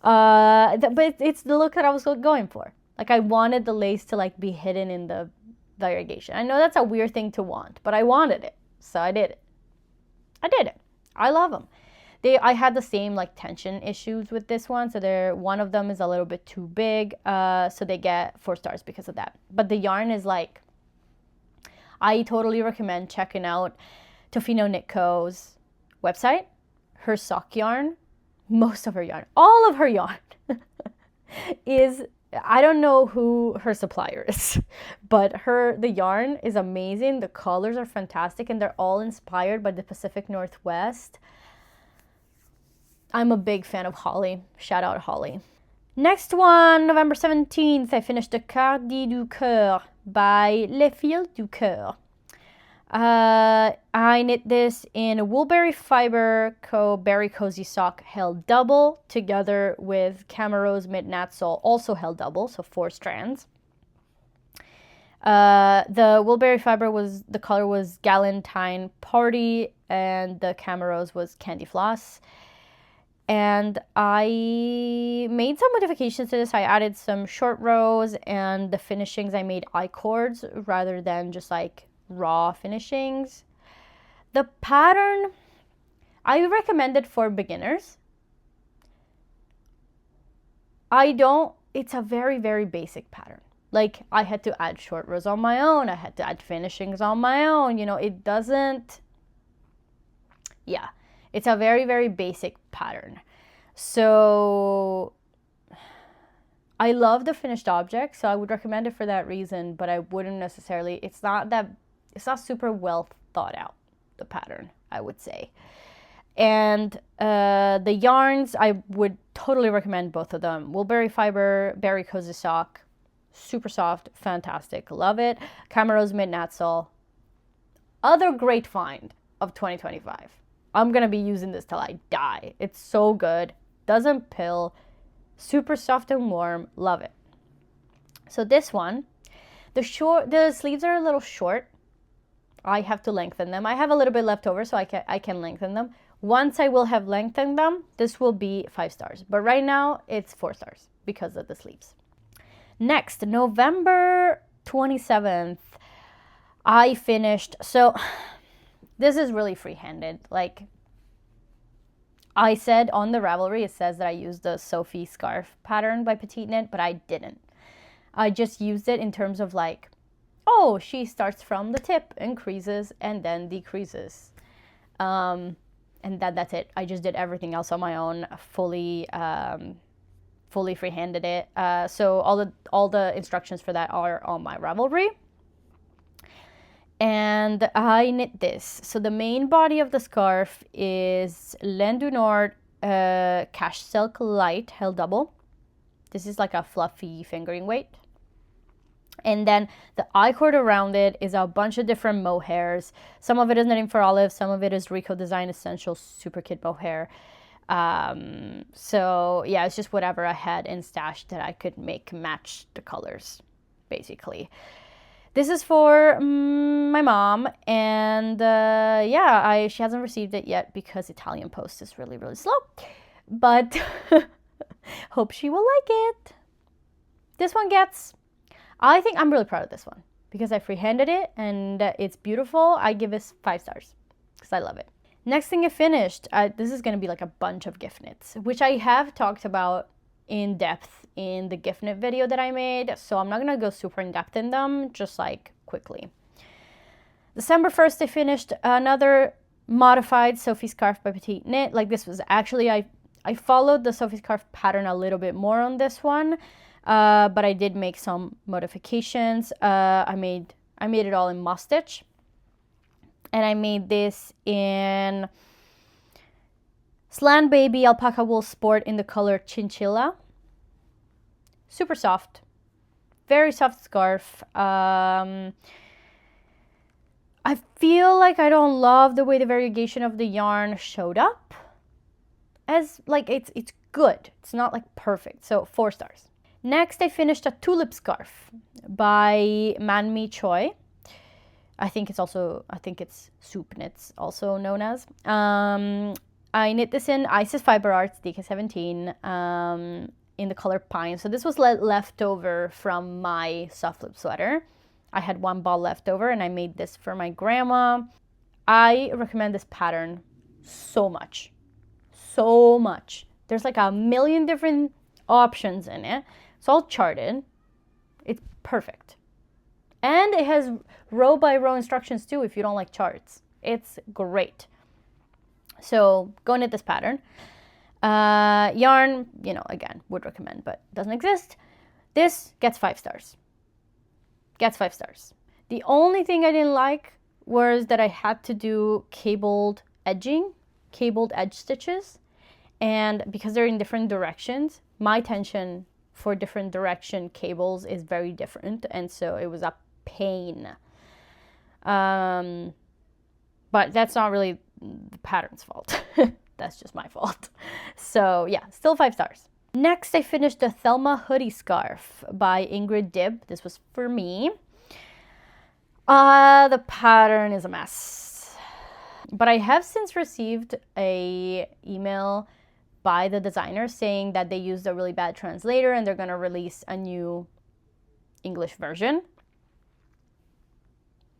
But it's the look that I was going for. Like, I wanted the lace to like be hidden in the variegation. I know that's a weird thing to want, but I wanted it, so I did it. I love them. I had the same like tension issues with this one, so one of them is a little bit too big, so they get 4 stars because of that. But the yarn is like, I totally recommend checking out Tofino Knitco's website. Her sock yarn, most of her yarn, all of her yarn is, I don't know who her supplier is, but the yarn is amazing. The colors are fantastic, and they're all inspired by the Pacific Northwest. I'm a big fan of Holly. Shout out Holly. Next one, November 17th, I finished the Cardi du Coeur by Les Fils du Coeur. I knit this in a woolberry fiber berry cozy sock held double together with Camarose midnight sole also held double, so 4 strands. The woolberry fiber the color was Galentine Party, and the Camarose was Candy Floss. And I made some modifications to this. I added some short rows, and the finishings I made I-cords rather than just like raw finishings. The pattern, I recommend it for beginners. It's a very, very basic pattern. Like, I had to add short rows on my own. I had to add finishings on my own. You know, it doesn't, yeah, it's a very, very basic pattern. So I love the finished object, so I would recommend it for that reason, but I wouldn't necessarily, it's not super well thought out, the pattern, I would say. And the yarns, I would totally recommend both of them. Woolberry fiber, berry cozy sock, super soft, fantastic, love it. Camarose midnight sole, other great find of 2025. I'm gonna be using this till I die. It's so good, doesn't pill, super soft and warm, love it. So this one, the sleeves are a little short. I have to lengthen them. I have a little bit left over, so I can lengthen them. Once I will have lengthened them, this will be 5 stars. But right now, it's 4 stars because of the sleeves. Next, November 27th, I finished. So this is really free-handed. Like I said on the Ravelry, it says that I used the Sophie scarf pattern by Petite Knit, but I didn't. I just used it in terms of like, oh, she starts from the tip, increases, and then decreases. And that's it. I just did everything else on my own, fully free-handed it. So all the instructions for that are on my Ravelry. And I knit this. So the main body of the scarf is Laine du Nord Cache Silk Light held double. This is like a fluffy fingering weight. And then the I-cord around it is a bunch of different mohairs. Some of it is Knitting for Olive, some of it is Rico Design Essentials Super Kid mohair. So yeah, it's just whatever I had in stash that I could make match the colors, basically. This is for my mom, and yeah, she hasn't received it yet because Italian post is really, really slow. But hope she will like it. This one I think I'm really proud of this one because I freehanded it and it's beautiful. I give this 5 stars because I love it. Next thing I finished, this is going to be like a bunch of gift knits, which I have talked about in depth in the gift knit video that I made. So I'm not going to go super in depth in them, just like quickly. December 1st, I finished another modified Sophie scarf by Petite Knit. Like this was actually, I followed the Sophie scarf pattern a little bit more on this one. But I did make some modifications. I made it all in moss stitch, and I made this in Slan Baby Alpaca Wool Sport in the color Chinchilla. Super soft, very soft scarf. I feel like I don't love the way the variegation of the yarn showed up. As like it's good. It's not like perfect. So 4 stars. Next, I finished a tulip scarf by Manmi Choi. I think it's Soup Knits, also known as. I knit this in Isis Fiber Arts DK17 in the color Pine. So this was left over from my soft lip sweater. I had 1 ball left over and I made this for my grandma. I recommend this pattern so much. So much. There's like a million different options in it. It's all charted. It's perfect. And it has row by row instructions too if you don't like charts. It's great. So go knit this pattern. Yarn, again, would recommend, but doesn't exist. This gets 5 stars. Gets 5 stars. The only thing I didn't like was that I had to do cabled edge stitches. And because they're in different directions, my tension for different direction cables is very different, and so it was a pain. But that's not really the pattern's fault. That's just my fault. So yeah, still 5 stars. Next, I finished the Thelma hoodie scarf by Ingrid Dibb. This was for me. The pattern is a mess. But I have since received a email by the designer saying that they used a really bad translator and they're going to release a new English version.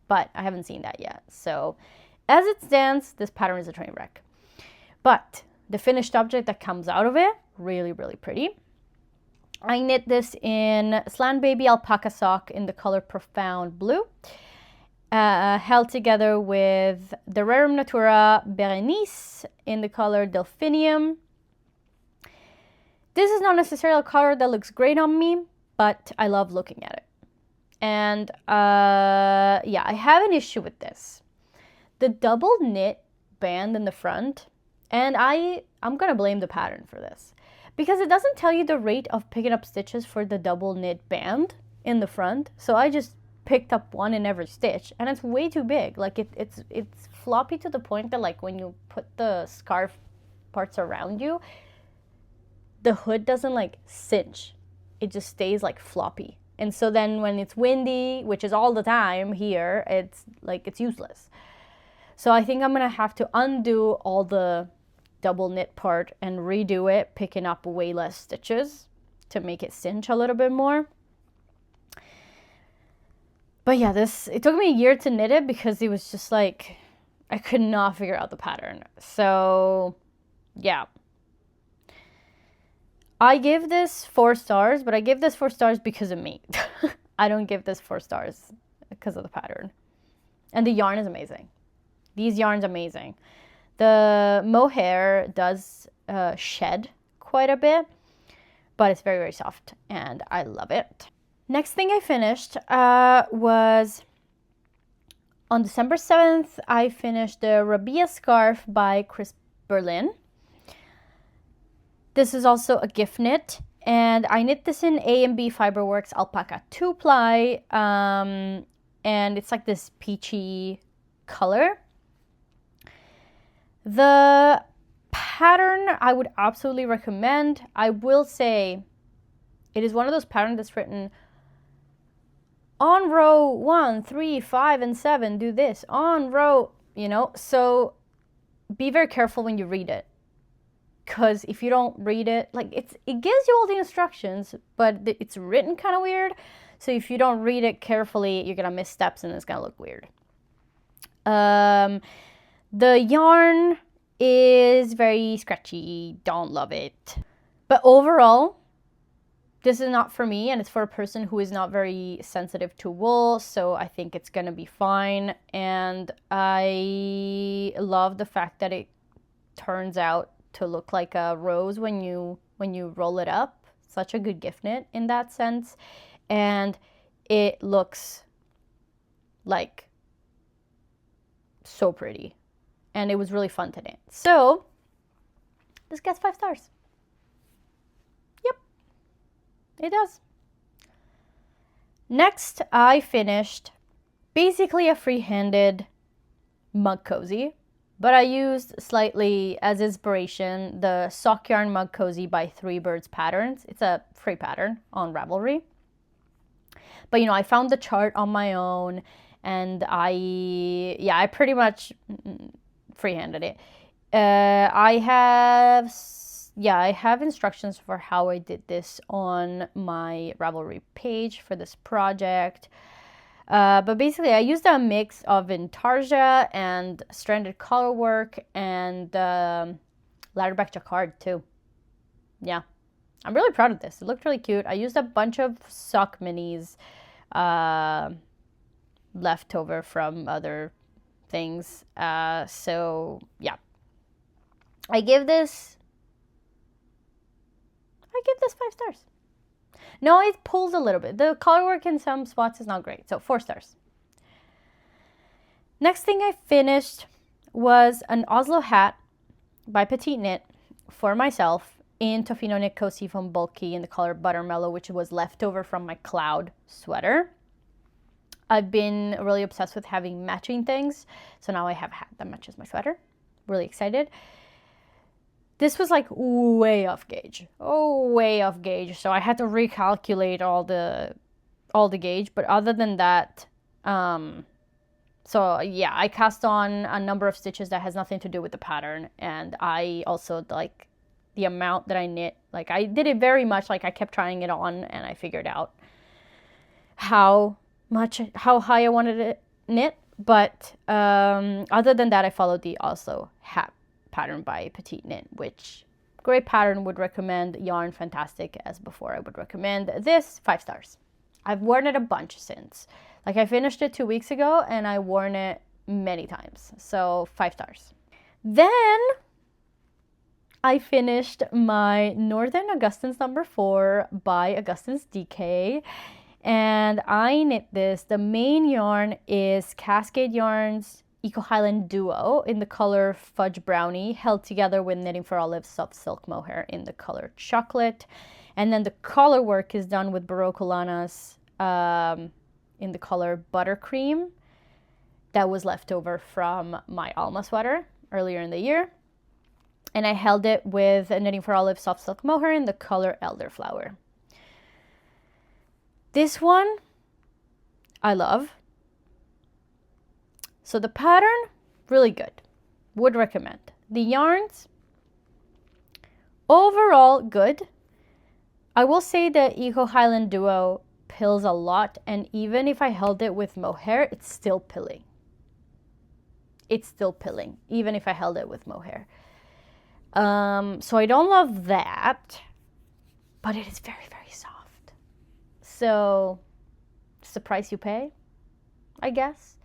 But I haven't seen that yet. So as it stands, this pattern is a train wreck. But the finished object that comes out of it, really, really pretty. I knit this in Slant Baby alpaca sock in the color Profound Blue. Held together with the Rerum Natura Berenice in the color Delphinium. This is not necessarily a color that looks great on me, but I love looking at it. And yeah, I have an issue with this. The double knit band in the front, and I'm gonna blame the pattern for this, because it doesn't tell you the rate of picking up stitches for the double knit band in the front. So I just picked up one in every stitch, and it's way too big. Like it's floppy to the point that like when you put the scarf parts around you, the hood doesn't like cinch. It just stays like floppy. And so then when it's windy, which is all the time here, it's useless. So I think I'm gonna have to undo all the double knit part and redo it, picking up way less stitches to make it cinch a little bit more. But yeah, it took me a year to knit it because it was just like, I could not figure out the pattern. So yeah. I give this 4 stars, but I give this 4 stars because of me. I don't give this 4 stars because of the pattern. And the yarn is amazing. These yarns amazing. The mohair does shed quite a bit, but it's very, very soft and I love it. Next thing I finished was on December 7th, I finished the Rabia scarf by Chris Berlin. This is also a gift knit, and I knit this in A&B Fiberworks Alpaca 2-ply, and it's like this peachy color. The pattern I would absolutely recommend. I will say it is one of those patterns that's written on row 1, 3, 5, and 7, do this. On row, so be very careful when you read it. Because if you don't read it, like it gives you all the instructions, but it's written kind of weird. So if you don't read it carefully, you're gonna miss steps and it's gonna look weird. The yarn is very scratchy, don't love it. But overall, this is not for me, and it's for a person who is not very sensitive to wool, so I think it's gonna be fine. And I love the fact that it turns out to look like a rose when you roll it up. Such a good gift knit in that sense, and it looks like so pretty, and it was really fun to knit. So this gets 5 stars. Yep, it does. Next, I finished basically a free-handed mug cozy. But I used slightly as inspiration the Sock Yarn Mug Cozy by 3 Birds Patterns. It's a free pattern on Ravelry. But I found the chart on my own, and I pretty much freehanded it. I have instructions for how I did this on my Ravelry page for this project. But basically, I used a mix of intarsia and stranded colorwork and ladderback jacquard too. Yeah, I'm really proud of this. It looked really cute. I used a bunch of sock minis left over from other things. So yeah, I give this 5 stars. No, it pulls a little bit. The colorwork in some spots is not great, so 4 stars. Next thing I finished was an Oslo hat by Petite Knit for myself in Tofino Knit Cozy from Bulky in the color Buttermellow, which was left over from my cloud sweater. I've been really obsessed with having matching things. So now I have a hat that matches my sweater. Really excited. This was like way off gauge. Oh, way off gauge. So I had to recalculate all the gauge. But other than that, so yeah, I cast on a number of stitches that has nothing to do with the pattern. And I also like the amount that I knit. Like I did it very much like I kept trying it on and I figured out how high I wanted to knit. But other than that, I followed the also hat pattern by Petite Knit, which great pattern, would recommend. Yarn fantastic as before. I would recommend this, 5 stars. I've worn it a bunch since. Like I finished it 2 weeks ago and I worn it many times. So 5 stars. Then I finished my Northern Augustine's number 4 by Augustine's DK. And I knit this. The main yarn is Cascade Yarns Eco Highland Duo in the color Fudge Brownie, held together with Knitting for Olive Soft Silk Mohair in the color Chocolate. And then the collar work is done with Baroque Lanas in the color Buttercream. That was left over from my Alma sweater earlier in the year. And I held it with Knitting for Olive Soft Silk Mohair in the color Elderflower. This one I love. So the pattern, really good. Would recommend. The yarns, overall good. I will say the Eco Highland Duo pills a lot, and even if I held it with mohair, it's still pilling. It's still pilling, even if I held it with mohair. So I don't love that, but it is very, very soft. So it's the price you pay, I guess.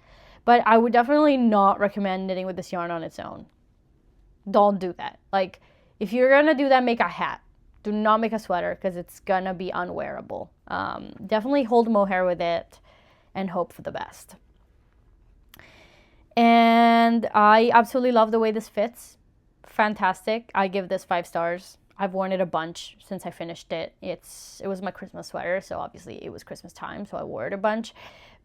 But I would definitely not recommend knitting with this yarn on its own. Don't do that. Like, if you're going to do that, make a hat. Do not make a sweater because it's going to be unwearable. Definitely hold mohair with it and hope for the best. And I absolutely love the way this fits. Fantastic. I give this 5 stars. I've worn it a bunch since I finished it. It was my Christmas sweater, so obviously it was Christmas time, so I wore it a bunch.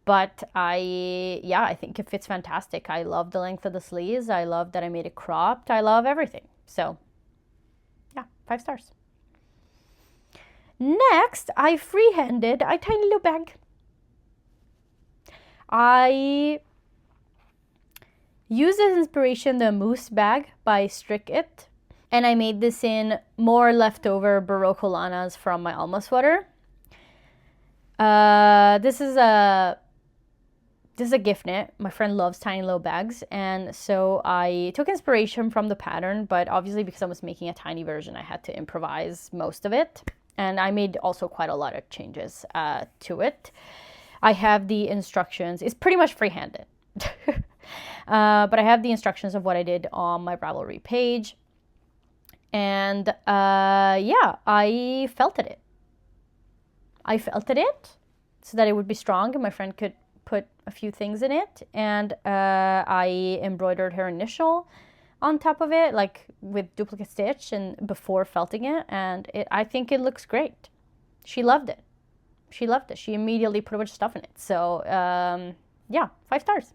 But I think it fits fantastic. I love the length of the sleeves. I love that I made it cropped. I love everything. So, yeah, 5 stars. Next, I freehanded a tiny little bag. I used as inspiration the Moose bag by Strick It. And I made this in more leftover Baroque Lanas from my Alma sweater. This is a gift knit. My friend loves tiny little bags, and so I took inspiration from the pattern, but obviously because I was making a tiny version, I had to improvise most of it. And I made also quite a lot of changes to it. I have the instructions. It's pretty much free-handed. But I have the instructions of what I did on my Ravelry page. And yeah, I felted it. I felted it so that it would be strong and my friend could put a few things in it. And I embroidered her initial on top of it, like with duplicate stitch and before felting it. And I think it looks great. She loved it. She loved it. She immediately put a bunch of stuff in it. So yeah, 5 stars.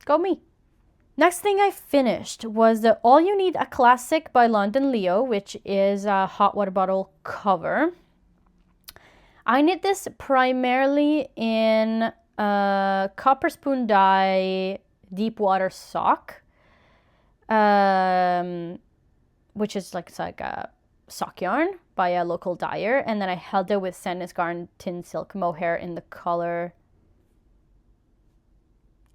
Go me. Next thing I finished was the All You Need a Classic by London Leo, which is a hot water bottle cover. I knit this primarily in copper spoon dye deep water sock, which is like, it's like a sock yarn by a local dyer. And then I held it with Sandnes Garn Tin Silk Mohair in the color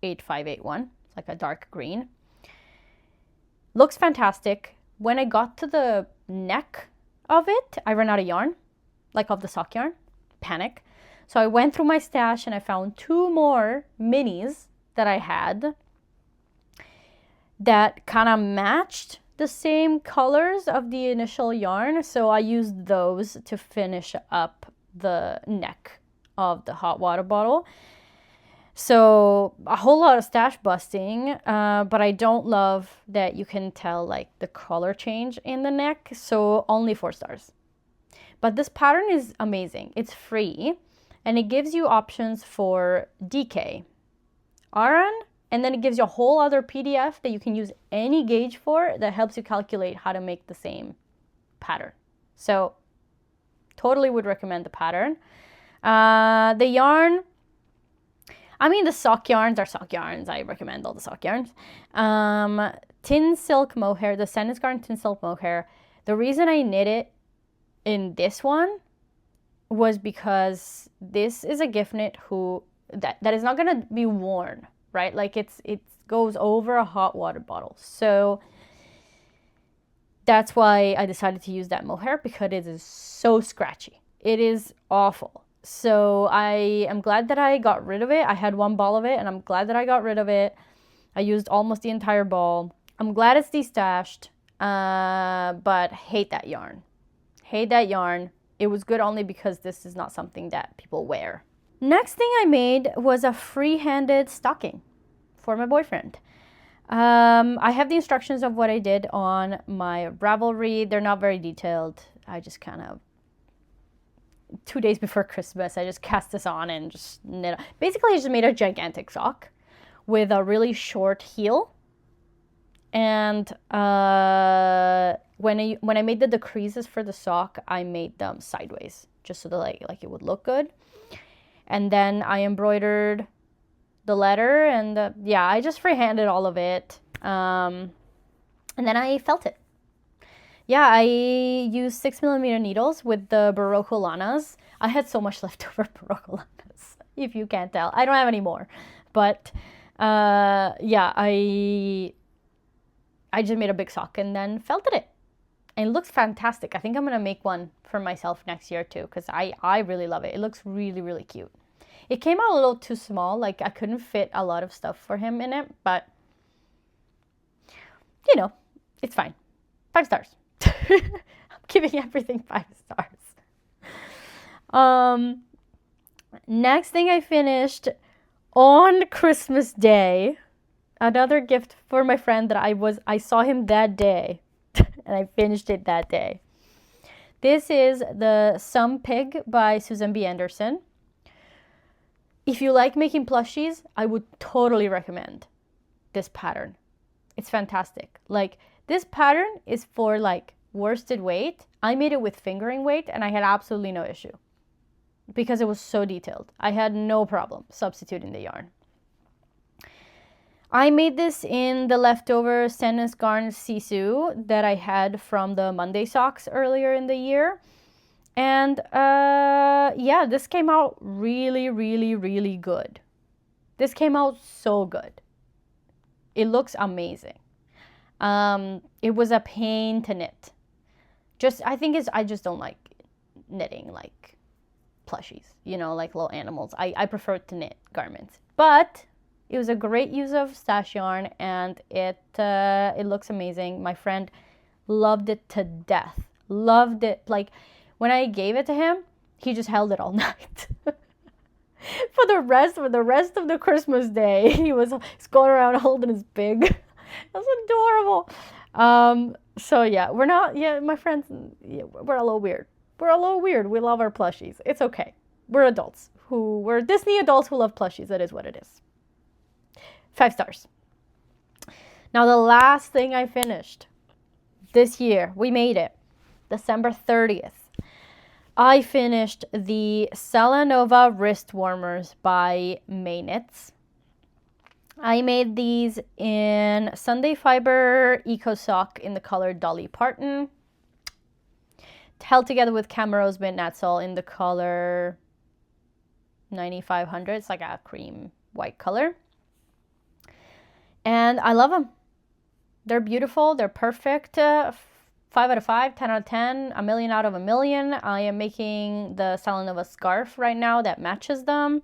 8581. It's like a dark green. Looks fantastic. When I got to the neck of it, I ran out of yarn, like of the sock yarn. Panic. So I went through my stash and I found 2 more minis that I had that kind of matched the same colors of the initial yarn. So I used those to finish up the neck of the hot water bottle. So a whole lot of stash busting, but I don't love that you can tell like the color change in the neck. So only 4 stars. But this pattern is amazing. It's free. and it gives you options for DK, RN, and then it gives you a whole other PDF that you can use any gauge for that helps you calculate how to make the same pattern. So totally would recommend the pattern. The yarn, I mean, the sock yarns are sock yarns. I recommend all the sock yarns. Tin silk mohair, the Sandnes Garn tin silk mohair. The reason I knit it in this one was because this is a gift knit that is not gonna be worn, right? Like it goes over a hot water bottle. So that's why I decided to use that mohair, because it is so scratchy. It is awful. So I am glad that I got rid of it. I had one ball of it and I'm glad that I got rid of it. I used almost the entire ball. I'm glad it's destashed, but hate that yarn. Hate that yarn. It was good only because this is not something that people wear. Next thing I made was a free-handed stocking for my boyfriend. I have the instructions of what I did on my Ravelry. They're not very detailed. I just kind of, 2 days before Christmas, I just cast this on and just knit. Basically, I just made a gigantic sock with a really short heel. And when I made the decreases for the sock, I made them sideways just so that like it would look good. And then I embroidered the letter, and yeah, I just freehanded all of it. And then I felt it. Yeah, I used 6mm needles with the Barocco Lanas. I had so much leftover Barocco Lanas, if you can't tell. I don't have any more. But yeah, I just made a big sock and then felted it. And it looks fantastic. I think I'm going to make one for myself next year too, because I really love it. It looks really, really cute. It came out a little too small. Like I couldn't fit a lot of stuff for him in it, but you know, it's fine. 5 stars. I'm giving everything 5 stars. Next thing I finished on Christmas Day, another gift for my friend that I saw him that day and I finished it that day. This is the Some Pig by Susan B. Anderson. If you like making plushies, I would totally recommend this pattern. It's fantastic. Like, this pattern is for like worsted weight. I made it with fingering weight and I had absolutely no issue because it was so detailed. I had no problem substituting the yarn. I made this in the leftover Sandnes Garn sisu that I had from the Monday socks earlier in the year. And yeah, this came out really, really, really good. This came out so good. It looks amazing. It was a pain to knit. I just don't like knitting like plushies, you know, like little animals. I prefer to knit garments. But it was a great use of stash yarn, and it looks amazing. My friend loved it to death. Loved it. Like, when I gave it to him, he just held it all night. For the rest of the Christmas day, he's going around holding his pig. That's adorable. So yeah, my friends, we're a little weird. We love our plushies. It's okay. We're Disney adults who love plushies. That is what it is. 5 stars. Now the last thing I finished this year, we made it. December 30th. I finished the Salanova wrist warmers by Maynitz. I made these in Sunday Fiber Eco Sock in the color Dolly Parton. Held together with Camaros Mint Natsol in the color 9500. It's like a cream white color. And I love them. They're beautiful. They're perfect. 5 out of 5, 10 out of 10, a million out of a million. I am making the Salanova scarf right now that matches them.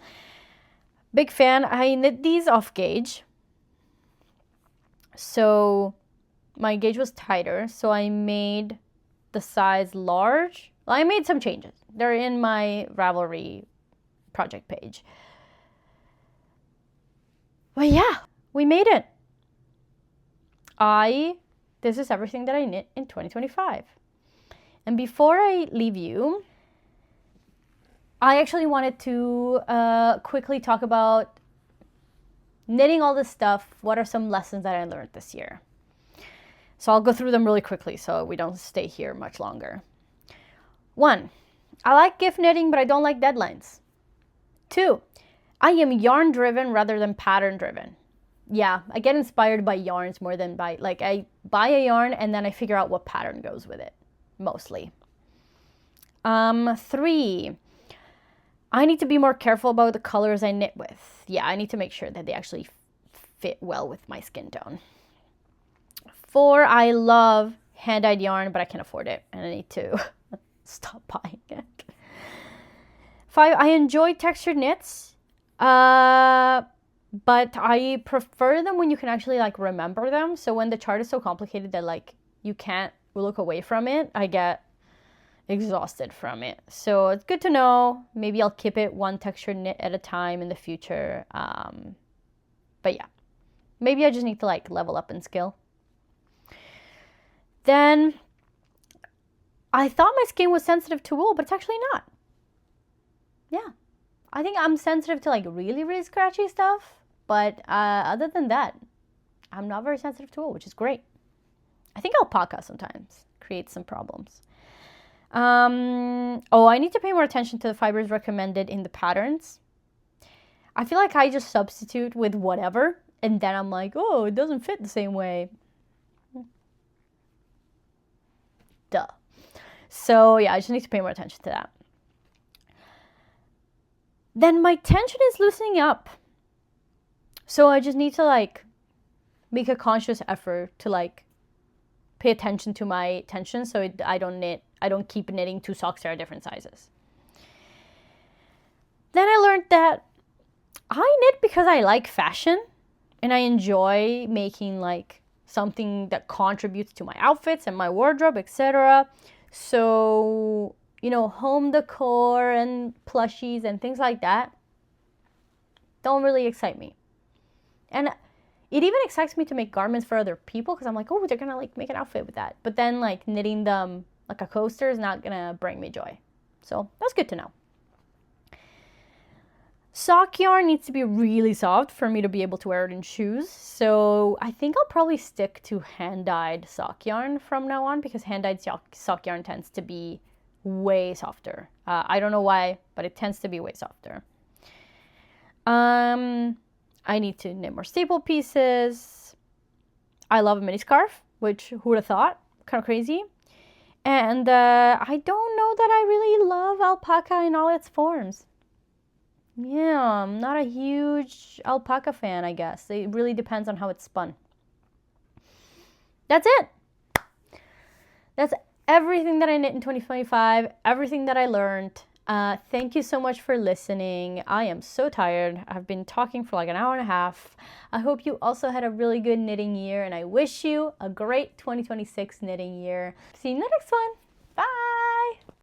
Big fan. I knit these off gauge. So my gauge was tighter. So I made the size large. Well, I made some changes. They're in my Ravelry project page. But yeah, we made it. This is everything that I knit in 2025. And before I leave you, I actually wanted to quickly talk about knitting all this stuff. What are some lessons that I learned this year? So I'll go through them really quickly so we don't stay here much longer. 1, I like gift knitting, but I don't like deadlines. 2, I am yarn driven rather than pattern driven. Yeah, I get inspired by yarns more than by, like, I buy a yarn and then I figure out what pattern goes with it, mostly. 3, I need to be more careful about the colors I knit with. Yeah, I need to make sure that they actually fit well with my skin tone. 4, I love hand-dyed yarn, but I can't afford it, and I need to stop buying it. 5, I enjoy textured knits, but I prefer them when you can actually like remember them. So when the chart is so complicated that like you can't look away from it, I get exhausted from it. So it's good to know. Maybe I'll keep it one textured knit at a time in the future. But yeah, maybe I just need to like level up in skill. Then I thought my skin was sensitive to wool, but it's actually not. Yeah, I think I'm sensitive to like really, really scratchy stuff. But other than that, I'm not very sensitive to wool, which is great. I think alpaca sometimes creates some problems. I need to pay more attention to the fibers recommended in the patterns. I feel like I just substitute with whatever, and then I'm like, oh, it doesn't fit the same way. Duh. So yeah, I just need to pay more attention to that. Then my tension is loosening up. So I just need to like make a conscious effort to like pay attention to my tension so I don't keep knitting 2 socks that are different sizes. Then I learned that I knit because I like fashion and I enjoy making like something that contributes to my outfits and my wardrobe, etc. So, you know, home decor and plushies and things like that don't really excite me. And it even excites me to make garments for other people because I'm like, oh, they're gonna like make an outfit with that. But then like knitting them like a coaster is not gonna bring me joy. So that's good to know. Sock yarn needs to be really soft for me to be able to wear it in shoes. So I think I'll probably stick to hand-dyed sock yarn from now on because hand-dyed sock yarn tends to be way softer. I don't know why, but it tends to be way softer. I need to knit more staple pieces. I love a mini scarf, which who would have thought? Kind of crazy. And I don't know that I really love alpaca in all its forms. Yeah, I'm not a huge alpaca fan, I guess. It really depends on how it's spun. That's it. That's everything that I knit in 2025, everything that I learned. Thank you so much for listening. I am so tired. I've been talking for like an hour and a half. I hope you also had a really good knitting year, and I wish you a great 2026 knitting year. See you in the next one.